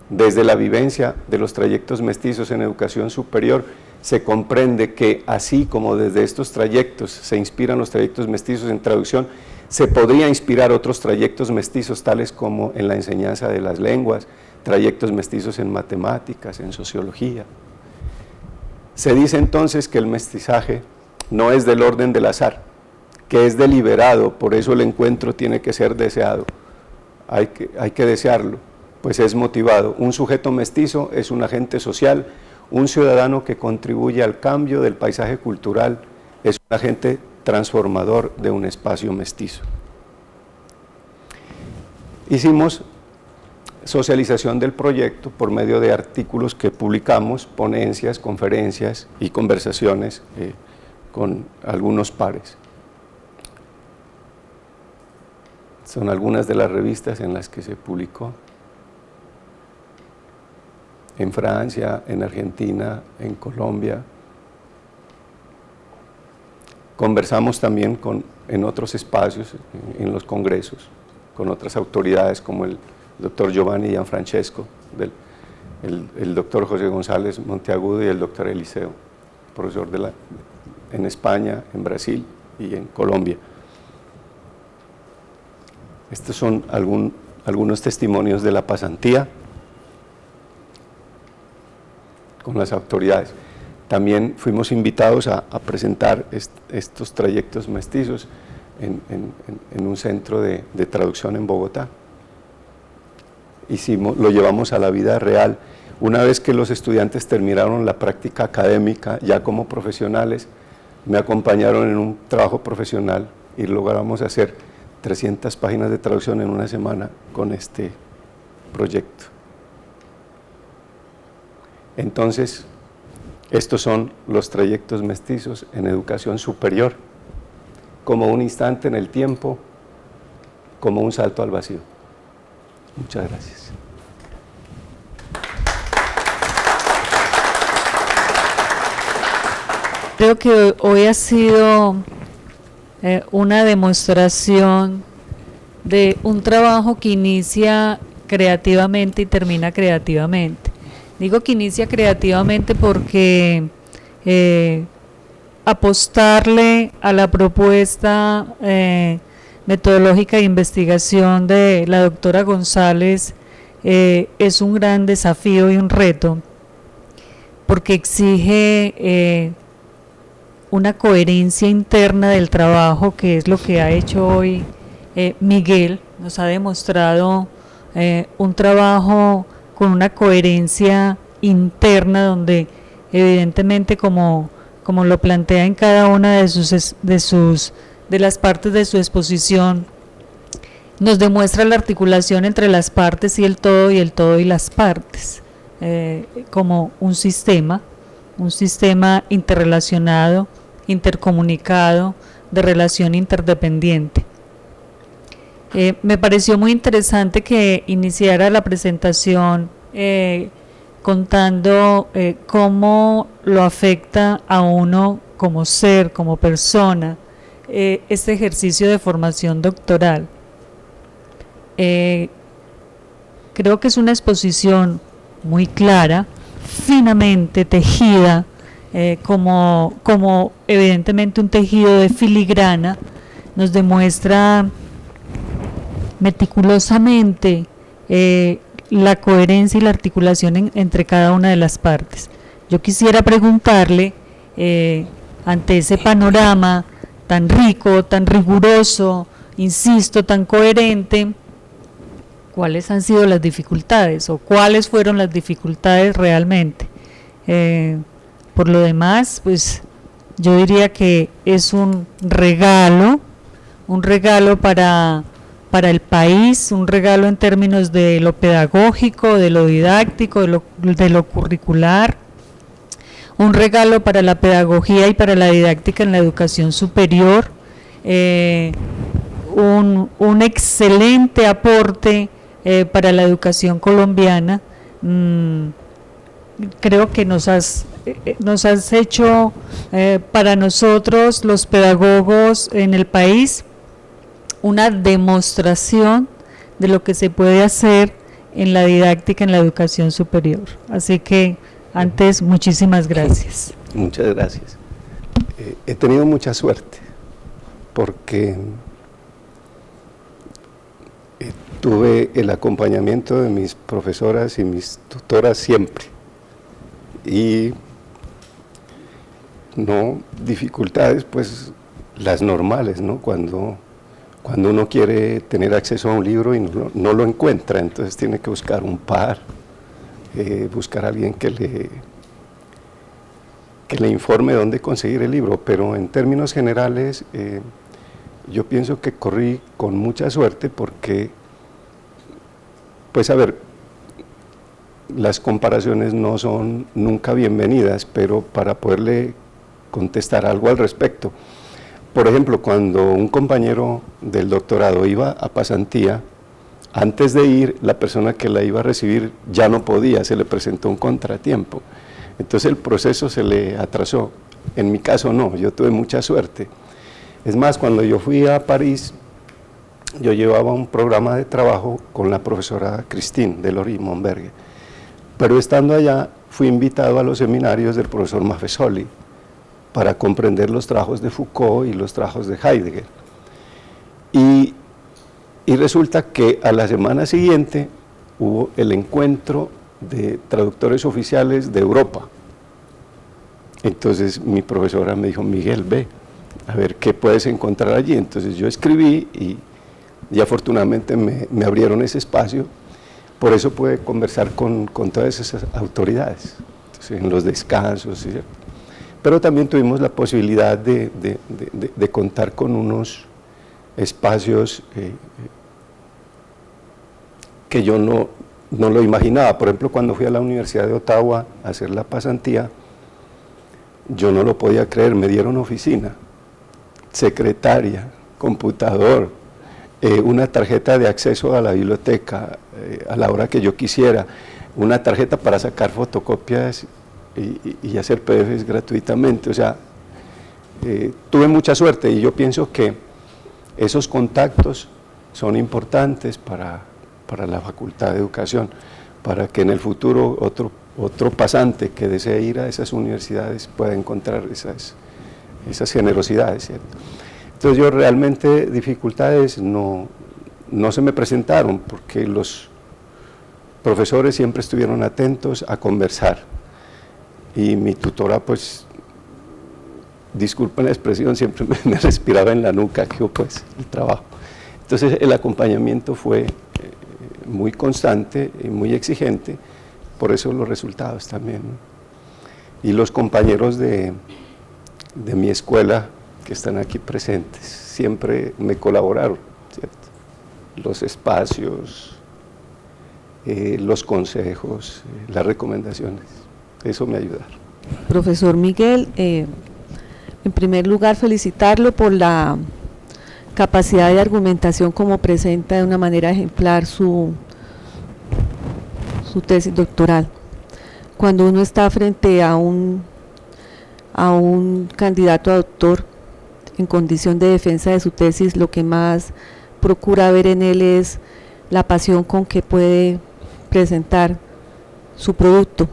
Desde la vivencia de los trayectos mestizos en educación superior, se comprende que así como desde estos trayectos se inspiran los trayectos mestizos en traducción, se podría inspirar otros trayectos mestizos tales como en la enseñanza de las lenguas, trayectos mestizos en matemáticas, en sociología. Se dice entonces que el mestizaje no es del orden del azar, que es deliberado, por eso el encuentro tiene que ser deseado, hay que desearlo, pues es motivado. Un sujeto mestizo es un agente social, un ciudadano que contribuye al cambio del paisaje cultural, es un agente transformador de un espacio mestizo. Hicimos socialización del proyecto por medio de artículos que publicamos, ponencias, conferencias y conversaciones con algunos pares. Son algunas de las revistas en las que se publicó. En Francia, en Argentina, en Colombia. Conversamos también en otros espacios, en los congresos, con otras autoridades como el doctor Giovanni Gianfrancesco, el doctor José González Monteagudo y el doctor Eliseo, profesor en España, en Brasil y en Colombia. Estos son algunos testimonios de la pasantía con las autoridades. También fuimos invitados a presentar estos trayectos mestizos en un centro de traducción en Bogotá. Lo llevamos a la vida real. Una vez que los estudiantes terminaron la práctica académica, ya como profesionales, me acompañaron en un trabajo profesional y logramos hacer 300 páginas de traducción en una semana con este proyecto. Entonces, estos son los trayectos mestizos en educación superior, como un instante en el tiempo, como un salto al vacío. Muchas gracias. Creo que hoy ha sido una demostración de un trabajo que inicia creativamente y termina creativamente. Digo que inicia creativamente porque apostarle a la propuesta metodológica de investigación de la doctora González es un gran desafío y un reto, porque exige una coherencia interna del trabajo, que es lo que ha hecho hoy Miguel. Nos ha demostrado un trabajo con una coherencia interna, donde evidentemente, como lo plantea en cada una de las partes de su exposición, nos demuestra la articulación entre las partes y el todo y las partes, como un sistema interrelacionado, intercomunicado, de relación interdependiente. Me pareció muy interesante que iniciara la presentación contando cómo lo afecta a uno como ser, como persona, este ejercicio de formación doctoral. Creo que es una exposición muy clara, finamente tejida, como evidentemente un tejido de filigrana. Nos demuestra meticulosamente la coherencia y la articulación entre cada una de las partes. Yo quisiera preguntarle, ante ese panorama tan rico, tan riguroso, insisto, tan coherente, ¿cuáles han sido las dificultades o cuáles fueron las dificultades realmente? Por lo demás, pues yo diría que es un regalo para el país, un regalo en términos de lo pedagógico, de lo didáctico, de lo curricular, un regalo para la pedagogía y para la didáctica en la educación superior, un excelente aporte para la educación colombiana. Creo que nos has hecho para nosotros los pedagogos en el país una demostración de lo que se puede hacer en la didáctica en la educación superior. Así que antes, muchísimas gracias. Muchas gracias. He tenido mucha suerte porque tuve el acompañamiento de mis profesoras y mis tutoras siempre, y no dificultades, pues las normales, ¿no? Cuando uno quiere tener acceso a un libro y no lo encuentra, entonces tiene que buscar un par, buscar a alguien que le informe dónde conseguir el libro. Pero en términos generales, yo pienso que corrí con mucha suerte porque, pues a ver, las comparaciones no son nunca bienvenidas, pero para poderle contestar algo al respecto. Por ejemplo, cuando un compañero del doctorado iba a pasantía, antes de ir, la persona que la iba a recibir ya no podía, se le presentó un contratiempo. Entonces el proceso se le atrasó. En mi caso no, yo tuve mucha suerte. Es más, cuando yo fui a París, yo llevaba un programa de trabajo con la profesora Christine Delory-Monbergue, pero estando allá fui invitado a los seminarios del profesor Maffesoli para comprender los trabajos de Foucault y los trabajos de Heidegger. Y resulta que a la semana siguiente hubo el encuentro de traductores oficiales de Europa. Entonces mi profesora me dijo: Miguel, ve, a ver qué puedes encontrar allí. Entonces yo escribí y afortunadamente me abrieron ese espacio. Por eso pude conversar con todas esas autoridades, entonces, en los descansos, ¿sí? Pero también tuvimos la posibilidad de contar con unos espacios que yo no lo imaginaba. Por ejemplo, cuando fui a la Universidad de Ottawa a hacer la pasantía, yo no lo podía creer. Me dieron oficina, secretaria, computador, una tarjeta de acceso a la biblioteca a la hora que yo quisiera, una tarjeta para sacar fotocopias y hacer PDFs gratuitamente. O sea, tuve mucha suerte, y yo pienso que esos contactos son importantes para la Facultad de Educación, para que en el futuro otro pasante que desee ir a esas universidades pueda encontrar esas generosidades, ¿cierto? Entonces yo realmente dificultades no se me presentaron, porque los profesores siempre estuvieron atentos a conversar, y mi tutora, pues, disculpen la expresión, siempre me respiraba en la nuca, que pues el trabajo. Entonces el acompañamiento fue muy constante y muy exigente, por eso los resultados también, ¿no? Y los compañeros de mi escuela que están aquí presentes siempre me colaboraron, ¿cierto? Los espacios, los consejos, las recomendaciones, eso me ayudaron. Profesor Miguel, en primer lugar felicitarlo por la capacidad de argumentación como presenta de una manera ejemplar su tesis doctoral. Cuando uno está frente a un candidato a doctor en condición de defensa de su tesis, lo que más procura ver en él es la pasión con que puede presentar su producto,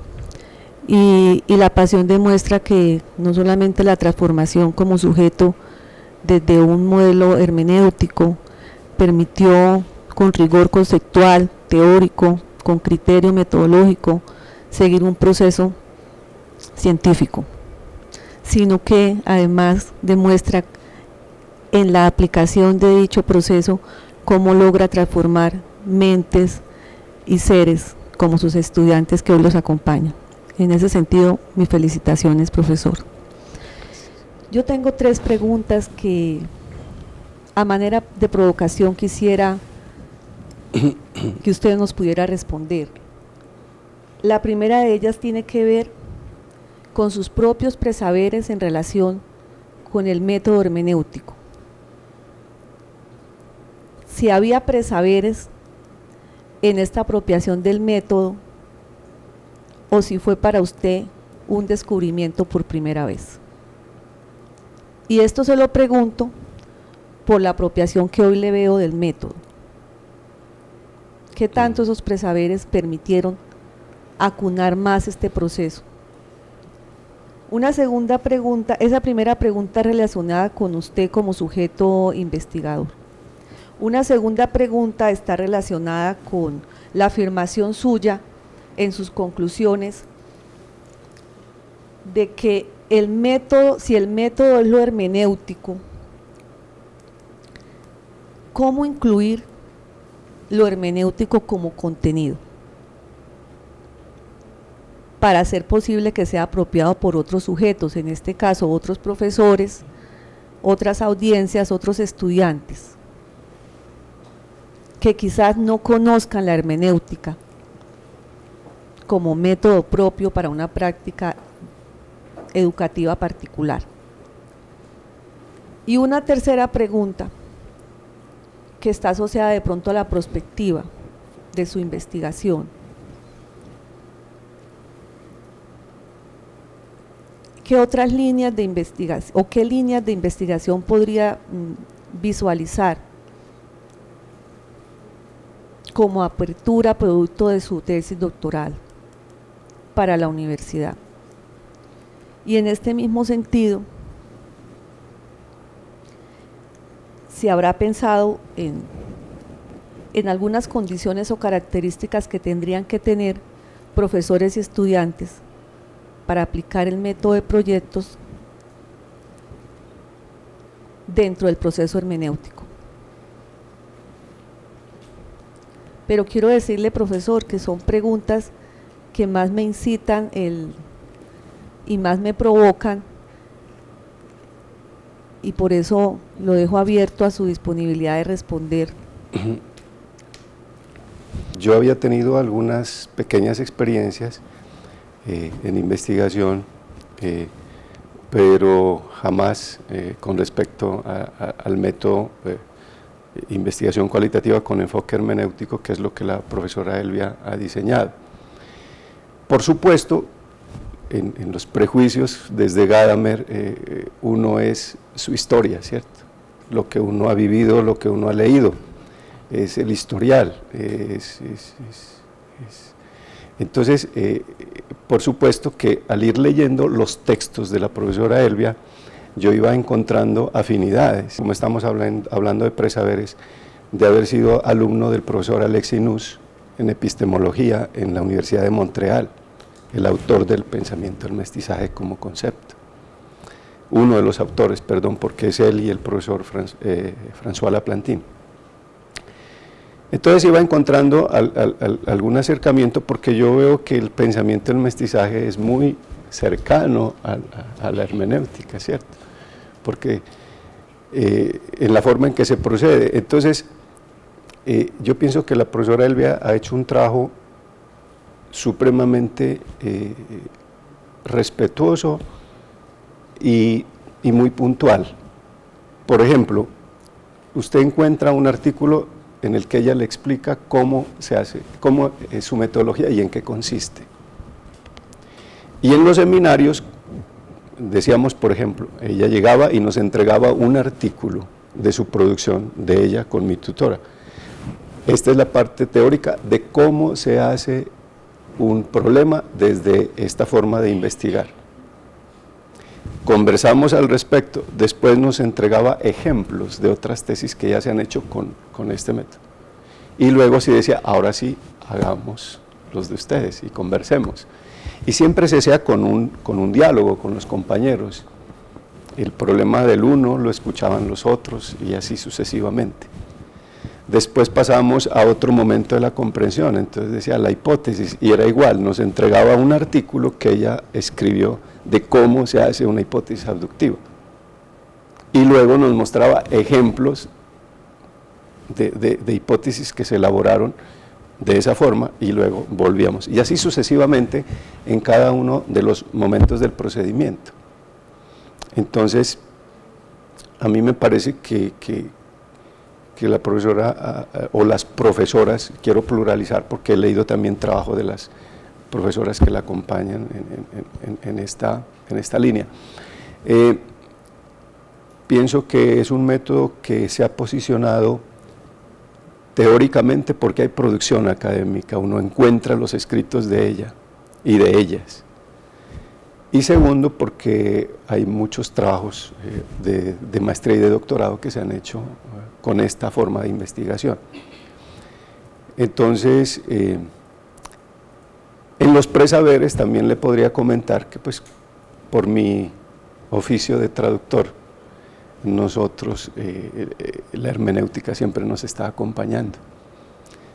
y la pasión demuestra que no solamente la transformación como sujeto desde un modelo hermenéutico permitió con rigor conceptual, teórico, con criterio metodológico, seguir un proceso científico, sino que además demuestra en la aplicación de dicho proceso cómo logra transformar mentes y seres como sus estudiantes que hoy los acompañan. En ese sentido, mis felicitaciones, profesor. Yo tengo 3 preguntas que a manera de provocación quisiera que usted nos pudiera responder. La primera de ellas tiene que ver con sus propios presaberes en relación con el método hermenéutico. Si había presaberes en esta apropiación del método, o si fue para usted un descubrimiento por primera vez. Y esto se lo pregunto por la apropiación que hoy le veo del método. ¿Qué tanto esos presaberes permitieron acunar más este proceso? Una segunda pregunta, esa primera pregunta relacionada con usted como sujeto investigador. Una segunda pregunta está relacionada con la afirmación suya en sus conclusiones de que el método, si el método es lo hermenéutico, ¿cómo incluir lo hermenéutico como contenido para hacer posible que sea apropiado por otros sujetos, en este caso otros profesores, otras audiencias, otros estudiantes, que quizás no conozcan la hermenéutica como método propio para una práctica educativa particular? Y una tercera pregunta que está asociada de pronto a la perspectiva de su investigación. ¿Qué otras líneas de investigación o qué líneas de investigación podría visualizar como apertura producto de su tesis doctoral para la universidad? Y en este mismo sentido, si habrá pensado en algunas condiciones o características que tendrían que tener profesores y estudiantes para aplicar el método de proyectos dentro del proceso hermenéutico. Pero quiero decirle, profesor, que son preguntas que más me incitan y más me provocan, y por eso lo dejo abierto a su disponibilidad de responder. Yo había tenido algunas pequeñas experiencias en investigación, pero jamás con respecto al método investigación cualitativa con enfoque hermenéutico, que es lo que la profesora Elvia ha diseñado. Por supuesto, en los prejuicios desde Gadamer, uno es su historia, ¿cierto? Lo que uno ha vivido, lo que uno ha leído, es el historial. Entonces, por supuesto que al ir leyendo los textos de la profesora Elvia, yo iba encontrando afinidades. Como estamos hablando de presaberes, de haber sido alumno del profesor Alexis Nuss en epistemología en la Universidad de Montreal, el autor del pensamiento del mestizaje como concepto. Uno de los autores, perdón, porque es él y el profesor François Laplantin. Entonces iba encontrando algún acercamiento, porque yo veo que el pensamiento del mestizaje es muy cercano a la hermenéutica, ¿cierto? Porque en la forma en que se procede. Entonces, yo pienso que la profesora Elvia ha hecho un trabajo supremamente respetuoso y muy puntual. Por ejemplo, usted encuentra un artículo en el que ella le explica cómo se hace, cómo es su metodología y en qué consiste. Y en los seminarios, decíamos, por ejemplo, ella llegaba y nos entregaba un artículo de su producción, de ella con mi tutora. Esta es la parte teórica de cómo se hace un problema desde esta forma de investigar. Conversamos al respecto, después nos entregaba ejemplos de otras tesis que ya se han hecho con este método. Y luego sí decía, ahora sí, hagamos los de ustedes y conversemos. Y siempre se hacía con un diálogo con los compañeros. El problema del uno lo escuchaban los otros y así sucesivamente. Después pasamos a otro momento de la comprensión, entonces decía la hipótesis, y era igual, nos entregaba un artículo que ella escribió de cómo se hace una hipótesis abductiva. Y luego nos mostraba ejemplos de hipótesis que se elaboraron de esa forma, y luego volvíamos. Y así sucesivamente en cada uno de los momentos del procedimiento. Entonces, a mí me parece que la profesora o las profesoras, quiero pluralizar porque he leído también trabajo de las profesoras que la acompañan en esta línea. Pienso que es un método que se ha posicionado teóricamente porque hay producción académica, uno encuentra los escritos de ella y de ellas. Y segundo, porque hay muchos trabajos de maestría y de doctorado que se han hecho con esta forma de investigación. Entonces, en los presaberes también le podría comentar que, pues, por mi oficio de traductor, nosotros, la hermenéutica siempre nos está acompañando.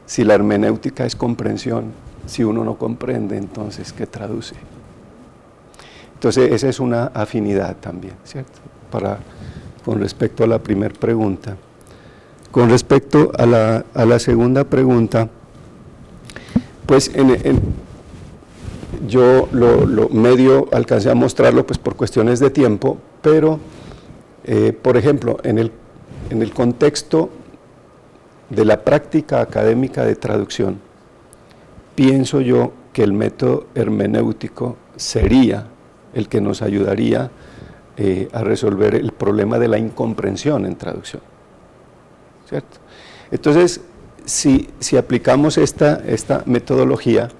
Si la hermenéutica es comprensión, si uno no comprende, entonces, ¿qué traduce? Entonces, esa es una afinidad también, ¿cierto? Con respecto a la primera pregunta. Con respecto a la segunda pregunta, pues yo lo medio alcancé a mostrarlo pues por cuestiones de tiempo, pero por ejemplo, en el contexto de la práctica académica de traducción, pienso yo que el método hermenéutico sería el que nos ayudaría a resolver el problema de la incomprensión en traducción, ¿cierto? Entonces, si aplicamos esta metodología,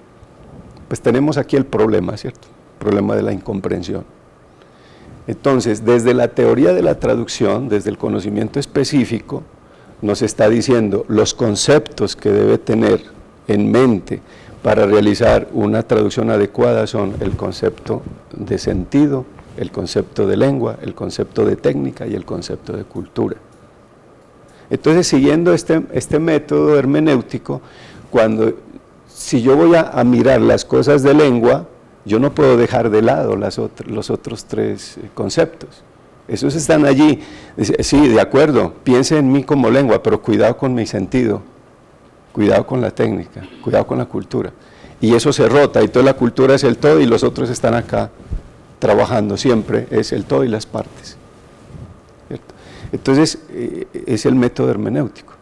pues tenemos aquí el problema, ¿cierto? El problema de la incomprensión. Entonces, desde la teoría de la traducción, desde el conocimiento específico, nos está diciendo los conceptos que debe tener en mente para realizar una traducción adecuada son el concepto de sentido, el concepto de lengua, el concepto de técnica y el concepto de cultura. Entonces, siguiendo este método hermenéutico, si yo voy a mirar las cosas de lengua, yo no puedo dejar de lado los otros tres conceptos. Esos están allí. Sí, de acuerdo, piense en mí como lengua, pero cuidado con mi sentido, cuidado con la técnica, cuidado con la cultura. Y eso se rota, y toda la cultura es el todo y los otros están acá trabajando, siempre es el todo y las partes, ¿cierto? Entonces, es el método hermenéutico.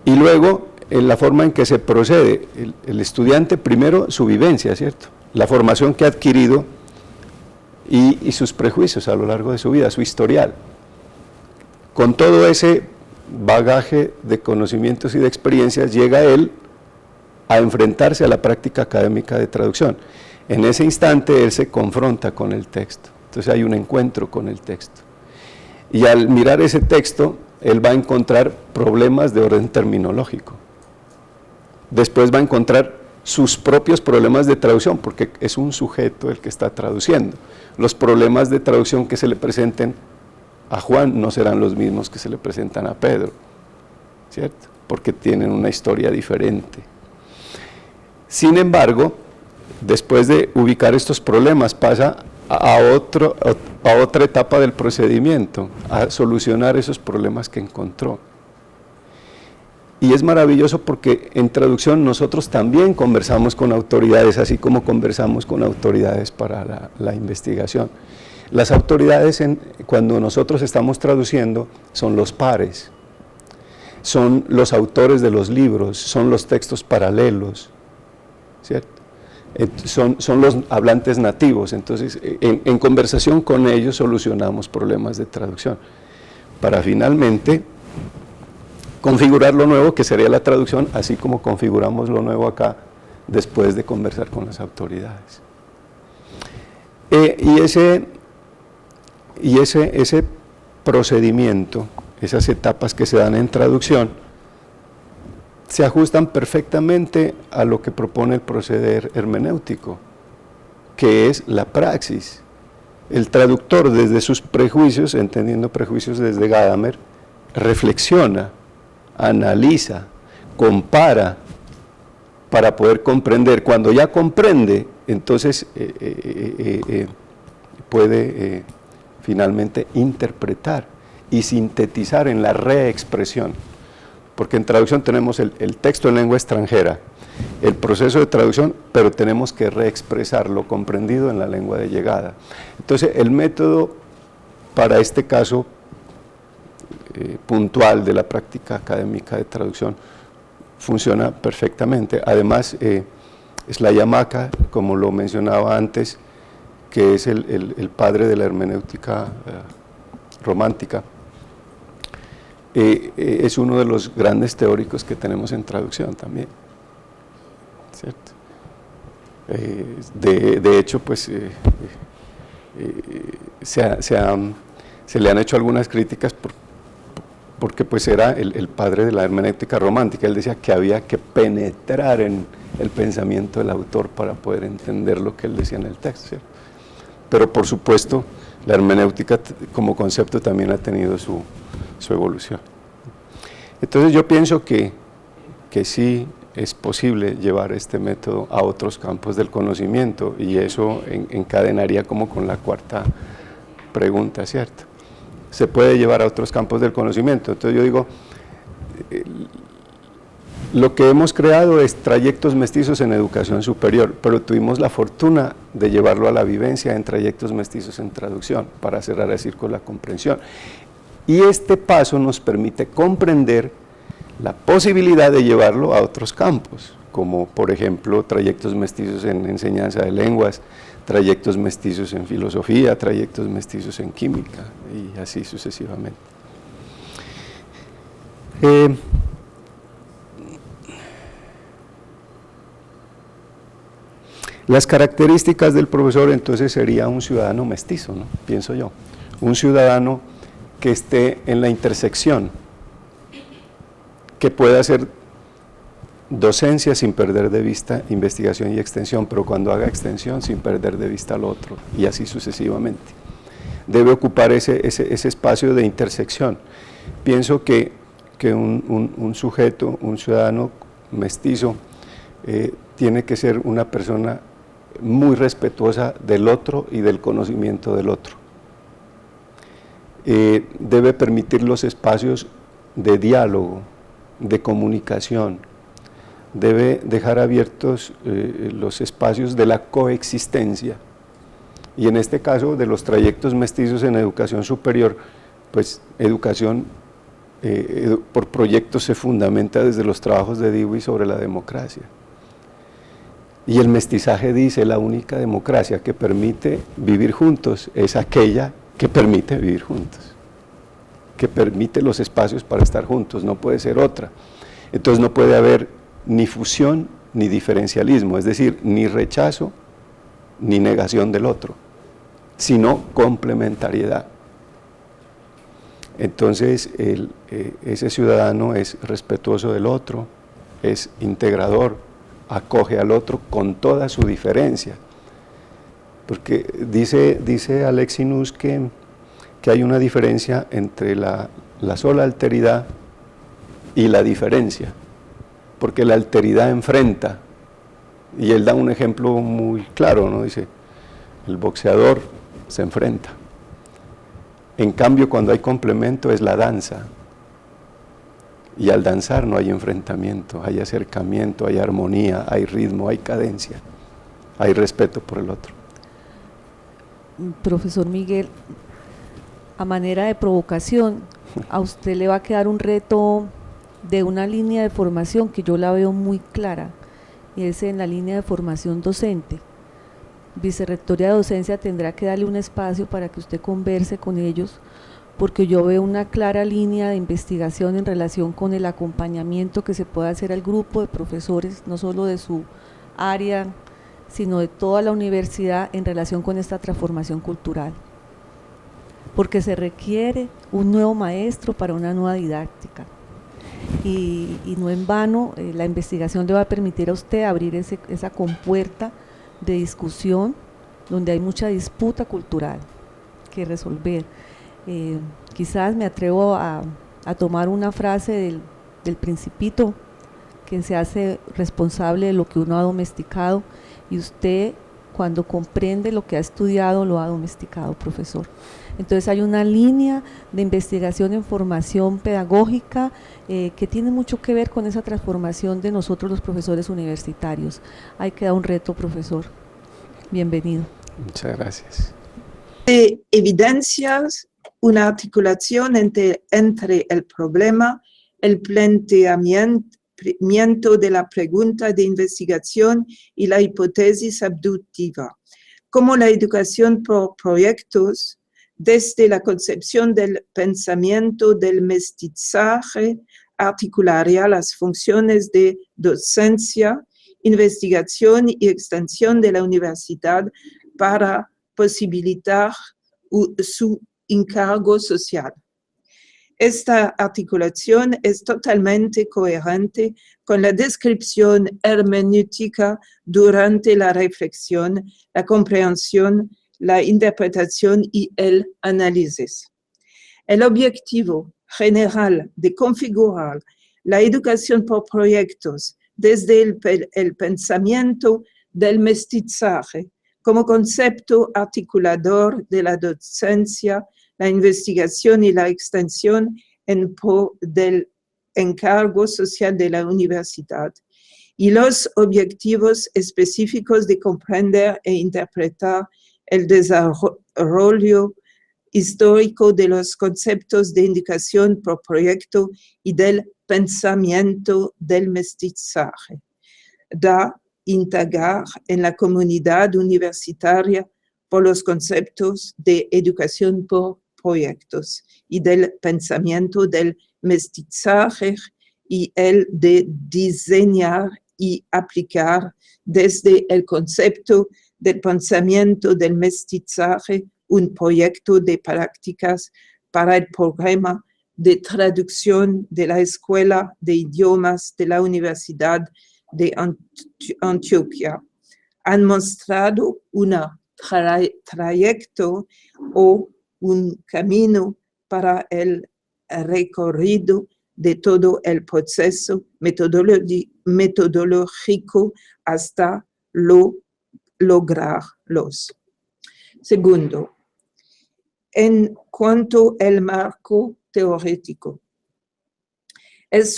Y luego, en la forma en que se procede, el estudiante primero su vivencia, ¿cierto? La formación que ha adquirido y sus prejuicios a lo largo de su vida, su historial. Con todo ese bagaje de conocimientos y de experiencias llega él a enfrentarse a la práctica académica de traducción. En ese instante él se confronta con el texto Entonces hay un encuentro con el texto. Y al mirar ese texto, él va a encontrar problemas de orden terminológico. Después va a encontrar sus propios problemas de traducción, porque es un sujeto el que está traduciendo. Los problemas de traducción que se le presenten a Juan no serán los mismos que se le presentan a Pedro, ¿cierto? Porque tienen una historia diferente. Sin embargo, después de ubicar estos problemas, pasa a otra etapa del procedimiento, a solucionar esos problemas que encontró. Y es maravilloso porque en traducción nosotros también conversamos con autoridades, así como conversamos con autoridades para la investigación. Las autoridades, cuando nosotros estamos traduciendo, son los pares, son los autores de los libros, son los textos paralelos, ¿cierto? Son los hablantes nativos. Entonces en conversación con ellos solucionamos problemas de traducción, para finalmente configurar lo nuevo que sería la traducción, así como configuramos lo nuevo acá después de conversar con las autoridades. Y ese procedimiento, esas etapas que se dan en traducción, se ajustan perfectamente a lo que propone el proceder hermenéutico, que es la praxis. El traductor, desde sus prejuicios, entendiendo prejuicios desde Gadamer, reflexiona, analiza, compara, para poder comprender. Cuando ya comprende, entonces puede finalmente interpretar y sintetizar en la reexpresión. Porque en traducción tenemos el texto en lengua extranjera, el proceso de traducción, pero tenemos que reexpresar lo comprendido en la lengua de llegada. Entonces, el método para este caso puntual de la práctica académica de traducción funciona perfectamente. Además, Schleiermacher, como lo mencionaba antes, que es el padre de la hermenéutica romántica, es uno de los grandes teóricos que tenemos en traducción también, ¿cierto? De hecho, pues se le han hecho algunas críticas porque pues era el padre de la hermenéutica romántica. Él decía que había que penetrar en el pensamiento del autor para poder entender lo que él decía en el texto, ¿cierto? Pero por supuesto la hermenéutica como concepto también ha tenido su evolución. Entonces yo pienso que sí es posible llevar este método a otros campos del conocimiento, y eso encadenaría como con la cuarta pregunta, ¿cierto? Se puede llevar a otros campos del conocimiento. Entonces yo digo, lo que hemos creado es trayectos mestizos en educación superior, pero tuvimos la fortuna de llevarlo a la vivencia en trayectos mestizos en traducción, para cerrar el círculo de la comprensión. Y este paso nos permite comprender la posibilidad de llevarlo a otros campos, como por ejemplo trayectos mestizos en enseñanza de lenguas, trayectos mestizos en filosofía, trayectos mestizos en química, y así sucesivamente. Las características del profesor entonces sería un ciudadano mestizo, ¿no? Pienso yo, un ciudadano que esté en la intersección, que pueda hacer docencia sin perder de vista investigación y extensión, pero cuando haga extensión sin perder de vista al otro, y así sucesivamente. Debe ocupar ese espacio de intersección. Pienso que un sujeto, un ciudadano mestizo, tiene que ser una persona muy respetuosa del otro y del conocimiento del otro. Debe permitir los espacios de diálogo, de comunicación, debe dejar abiertos los espacios de la coexistencia, y en este caso de los trayectos mestizos en educación superior, pues educación por proyectos se fundamenta desde los trabajos de Dewey sobre la democracia, y el mestizaje dice: la única democracia que permite vivir juntos es aquella que permite vivir juntos, que permite los espacios para estar juntos, no puede ser otra. Entonces no puede haber ni fusión ni diferencialismo, es decir, ni rechazo ni negación del otro, sino complementariedad. Entonces, ese ciudadano es respetuoso del otro, es integrador, acoge al otro con toda su diferencia. Porque dice Alexinus que hay una diferencia entre la sola alteridad y la diferencia, porque la alteridad enfrenta, y él da un ejemplo muy claro, ¿no? Dice, el boxeador se enfrenta. En cambio, cuando hay complemento es la danza, y al danzar no hay enfrentamiento, hay acercamiento, hay armonía, hay ritmo, hay cadencia, hay respeto por el otro. Profesor Miguel, a manera de provocación, a usted le va a quedar un reto de una línea de formación que yo la veo muy clara, y es en la línea de formación docente. Vicerrectoría de Docencia tendrá que darle un espacio para que usted converse con ellos, porque yo veo una clara línea de investigación en relación con el acompañamiento que se puede hacer al grupo de profesores, no solo de su área, sino de toda la universidad en relación con esta transformación cultural, porque se requiere un nuevo maestro para una nueva didáctica, y no en vano la investigación le va a permitir a usted abrir esa compuerta de discusión donde hay mucha disputa cultural que resolver. Quizás me atrevo a tomar una frase del Principito, que se hace responsable de lo que uno ha domesticado, y usted, cuando comprende lo que ha estudiado, lo ha domesticado, profesor. Entonces hay una línea de investigación en formación pedagógica que tiene mucho que ver con esa transformación de nosotros los profesores universitarios. Ahí queda un reto, profesor. Bienvenido. Muchas gracias. Evidencias una articulación entre el problema, el planteamiento de la pregunta de investigación y la hipótesis abductiva, como la educación por proyectos, desde la concepción del pensamiento del mestizaje, articularía las funciones de docencia, investigación y extensión de la universidad para posibilitar su encargo social. Esta articulación es totalmente coherente con la descripción hermenéutica durante la reflexión, la comprensión, la interpretación y el análisis. El objetivo general de configurar la educación por proyectos desde el pensamiento del mestizaje como concepto articulador de la docencia, la investigación y la extensión en pro del encargo social de la universidad, y los objetivos específicos de comprender e interpretar el desarrollo histórico de los conceptos de educación por proyecto y del pensamiento del mestizaje. Da integrar en la comunidad universitaria por los conceptos de educación por proyectos y del pensamiento del mestizaje y el de diseñar y aplicar desde el concepto del pensamiento del mestizaje un proyecto de prácticas para el programa de traducción de la Escuela de Idiomas de la Universidad de Antioquia. Han mostrado un trayecto o un camino para el recorrido de todo el proceso metodológico hasta lograrlos. Segundo, en cuanto al marco teórico, es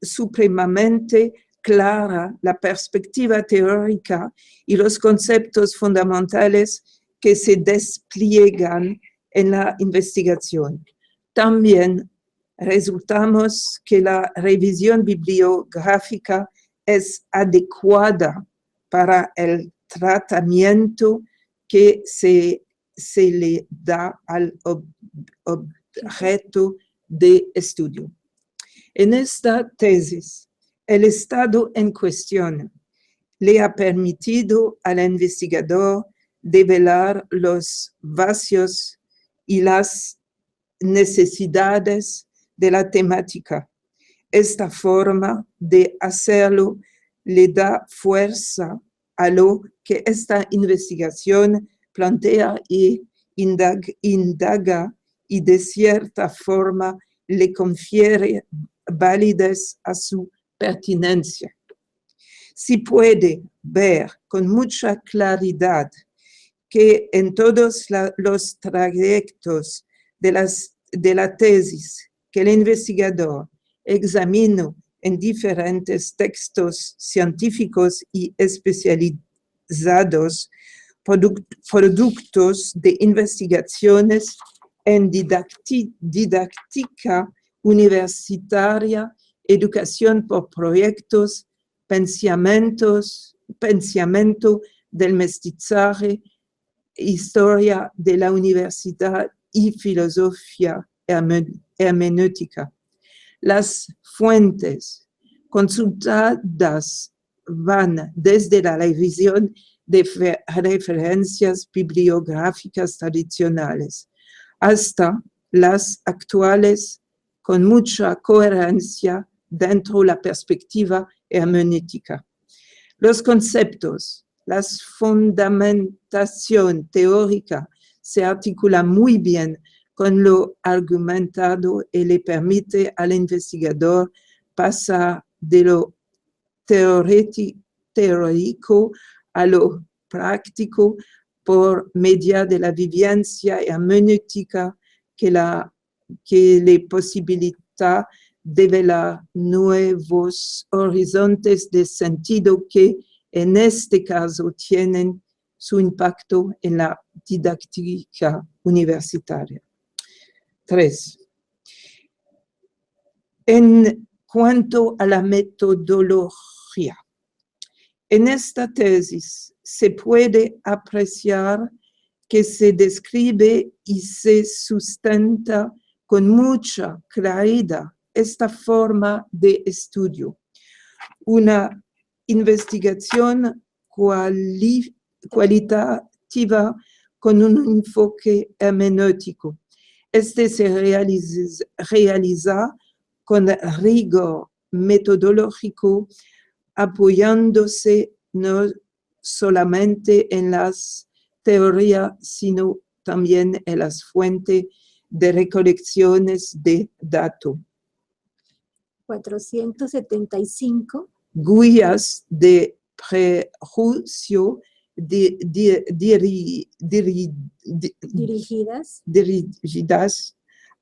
supremamente clara la perspectiva teórica y los conceptos fundamentales que se despliegan en la investigación. También resultamos que la revisión bibliográfica es adecuada para el tratamiento que se le da al objeto de estudio. En esta tesis, el estado en cuestión le ha permitido al investigador develar los vacíos y las necesidades de la temática. Esta forma de hacerlo le da fuerza a lo que esta investigación plantea y indaga y de cierta forma le confiere validez a su pertinencia. Se puede ver con mucha claridad que en todos los trayectos de la tesis que el investigador examinó en diferentes textos científicos y especializados, productos de investigaciones en didáctica universitaria, educación por proyectos, pensamiento del mestizaje, historia de la universidad y filosofía hermenéutica. Las fuentes consultadas van desde la revisión de referencias bibliográficas tradicionales hasta las actuales con mucha coherencia dentro de la perspectiva hermenéutica. Los conceptos, la fundamentación teórica se articula muy bien con lo argumentado y le permite al investigador pasar de lo teórico a lo práctico por medio de la vivencia hermenéutica que le posibilita develar nuevos horizontes de sentido que en este caso tienen su impacto en la didáctica universitaria. 3. En cuanto a la metodología, en esta tesis se puede apreciar que se describe y se sustenta con mucha claridad esta forma de estudio, una investigación cualitativa con un enfoque hermenéutico. Este se realiza con rigor metodológico, apoyándose no solamente en las teorías, sino también en las fuentes de recolecciones de datos. 475. Guías de prejuicio dirigidas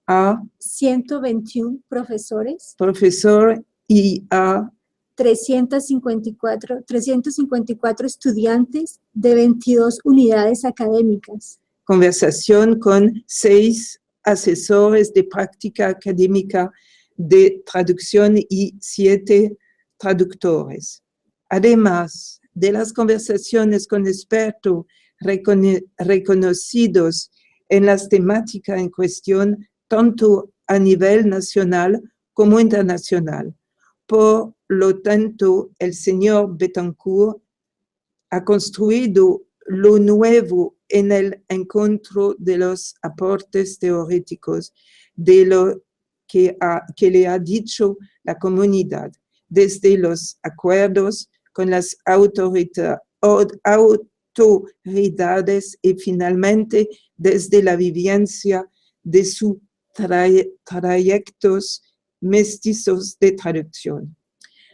a 121 profesores. profesor y a 354 estudiantes de 22 unidades académicas. conversación con 6 asesores de práctica académica de traducción y 7 traductores. Además de las conversaciones con expertos reconocidos en las temáticas en cuestión, tanto a nivel nacional como internacional. Por lo tanto, el señor Betancourt ha construido lo nuevo en el encuentro de los aportes teóricos de lo que le ha dicho la comunidad, desde los acuerdos con las autoridades y finalmente desde la vivencia de sus trayectos mestizos de traducción.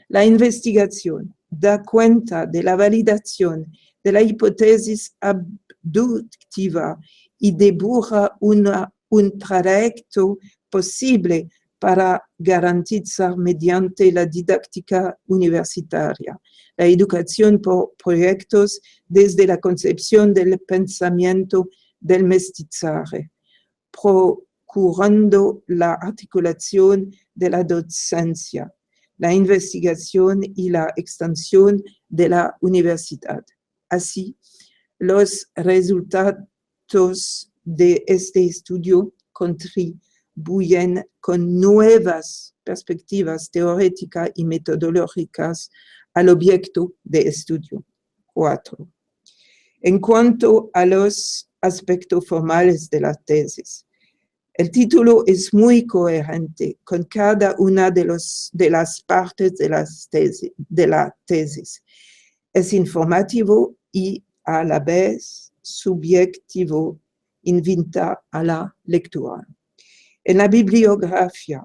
La investigación da cuenta de la validación de la hipótesis abductiva y dibuja un trayecto posible para garantizar mediante la didáctica universitaria la educación por proyectos desde la concepción del pensamiento del mestizaje, procurando la articulación de la docencia, la investigación y la extensión de la universidad. Así, los resultados de este estudio contribuyen con nuevas perspectivas teóricas y metodológicas al objeto de estudio. 4. En cuanto a los aspectos formales de la tesis, el título es muy coherente con cada una de las partes de la tesis. Es informativo y a la vez subjetivo, invita a la lectura. En la bibliografía,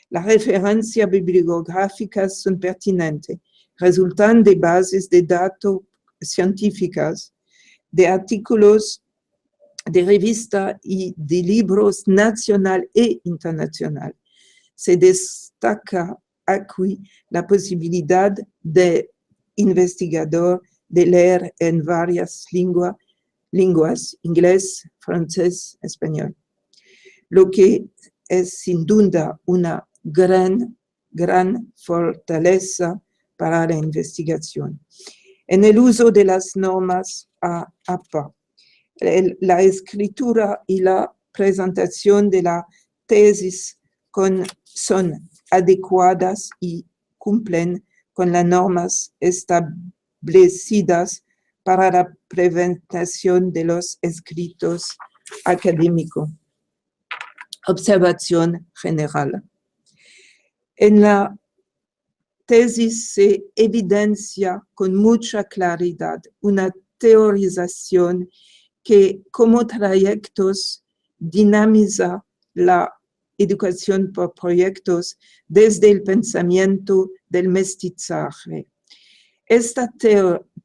las referencias bibliográficas son pertinentes, resultan de bases de datos científicas, de artículos de revista y de libros nacional e internacional. Se destaca aquí la posibilidad de investigador de leer en varias lenguas, inglés, francés, español, lo que es sin duda una gran fortaleza para la investigación. En el uso de las normas APA, la escritura y la presentación de la tesis son adecuadas y cumplen con las normas establecidas para la presentación de los escritos académicos. Observación general. En la tesis se evidencia con mucha claridad una teorización que como trayectos dinamiza la educación por proyectos desde el pensamiento del mestizaje. Esta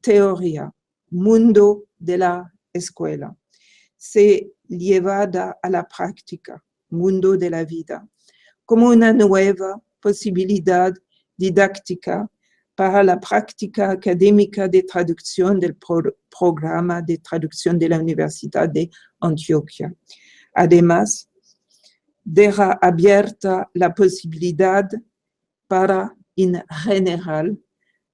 teoría, mundo de la escuela, se llevada a la práctica, mundo de la vida, como una nueva posibilidad didáctica para la práctica académica de traducción del programa de traducción de la Universidad de Antioquia. Además, deja abierta la posibilidad para, en general,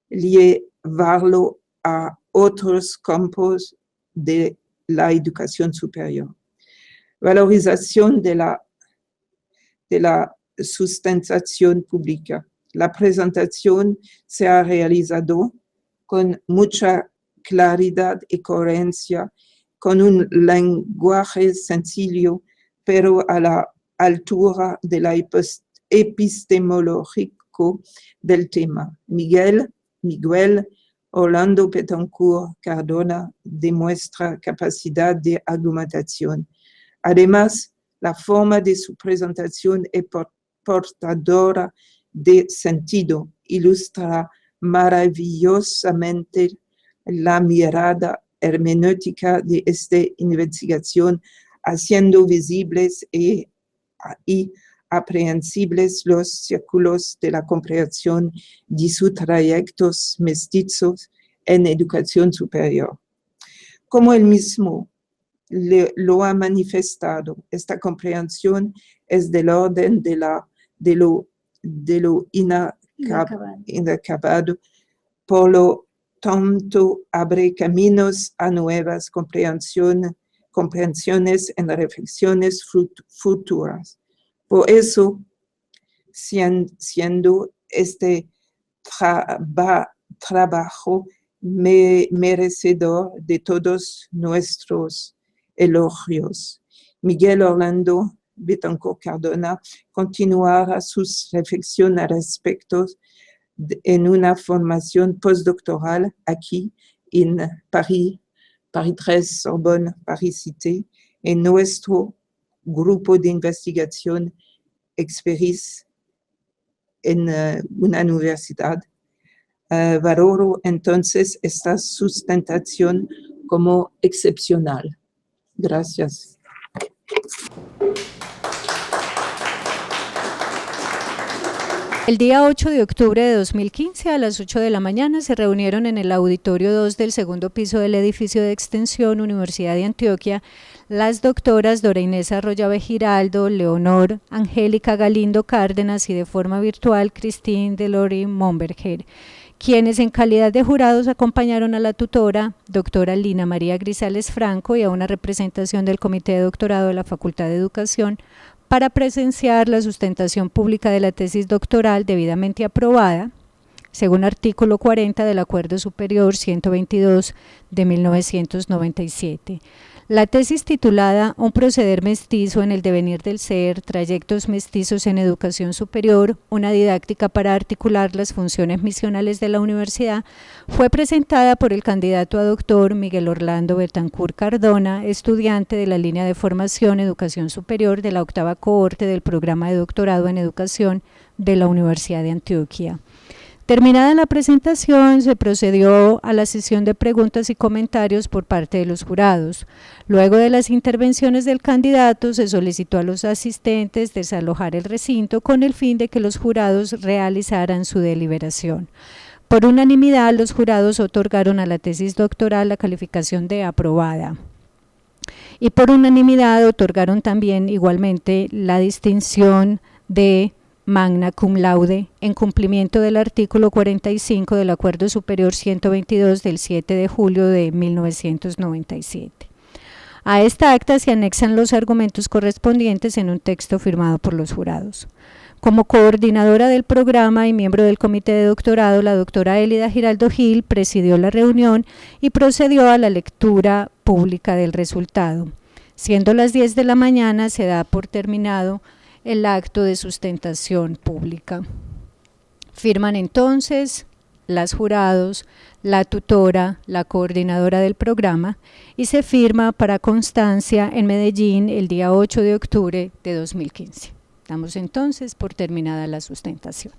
llevarlo a otros campos de la educación superior. Valorización de la sustentación pública. La presentación se ha realizado con mucha claridad y coherencia, con un lenguaje sencillo, pero a la altura de la epistemológico del tema. Miguel Orlando Betancourt Cardona demuestra capacidad de argumentación. Además, la forma de su presentación es portadora de sentido, ilustra maravillosamente la mirada hermenéutica de esta investigación, haciendo visibles y aprehensibles los círculos de la comprensión de sus trayectos mestizos en educación superior. Como él mismo lo ha manifestado, esta comprensión es del orden de lo inacabado, por lo tanto abre caminos a nuevas comprensiones en reflexiones futuras. Por eso, siendo este trabajo merecedor de todos nuestros elogios, Miguel Orlando Betancourt Cardona continuará sus reflexiones respecto en una formación postdoctoral aquí en París 3, Sorbonne, Paris Cité, en nuestro grupo de investigación Experis en una universidad. Valoro entonces esta sustentación como excepcional. Gracias. El día 8 de octubre de 2015 a las 8 de la mañana se reunieron en el auditorio 2 del segundo piso del edificio de extensión Universidad de Antioquia las doctoras Dora Inés Arroyave Giraldo, Leonor Angélica Galindo Cárdenas y de forma virtual Christine Delori Momberger, quienes en calidad de jurados acompañaron a la tutora, doctora Lina María Grisales Franco, y a una representación del Comité de Doctorado de la Facultad de Educación para presenciar la sustentación pública de la tesis doctoral debidamente aprobada, según artículo 40 del Acuerdo Superior 122 de 1997. La tesis titulada Un proceder mestizo en el devenir del ser, trayectos mestizos en educación superior, una didáctica para articular las funciones misionales de la universidad, fue presentada por el candidato a doctor Miguel Orlando Betancourt Cardona, estudiante de la línea de formación Educación Superior de la 8ª cohorte del programa de doctorado en educación de la Universidad de Antioquia. Terminada la presentación, se procedió a la sesión de preguntas y comentarios por parte de los jurados. Luego de las intervenciones del candidato, se solicitó a los asistentes desalojar el recinto con el fin de que los jurados realizaran su deliberación. Por unanimidad, los jurados otorgaron a la tesis doctoral la calificación de aprobada. Y por unanimidad otorgaron también igualmente la distinción de magna cum laude, en cumplimiento del artículo 45 del Acuerdo Superior 122 del 7 de julio de 1997. A esta acta se anexan los argumentos correspondientes en un texto firmado por los jurados. Como coordinadora del programa y miembro del comité de doctorado, la doctora Elida Giraldo Gil presidió la reunión y procedió a la lectura pública del resultado. Siendo las 10 de la mañana, se da por terminado el acto de sustentación pública. Firman entonces las jurados, la tutora, la coordinadora del programa y se firma para constancia en Medellín el día 8 de octubre de 2015. Damos entonces por terminada la sustentación.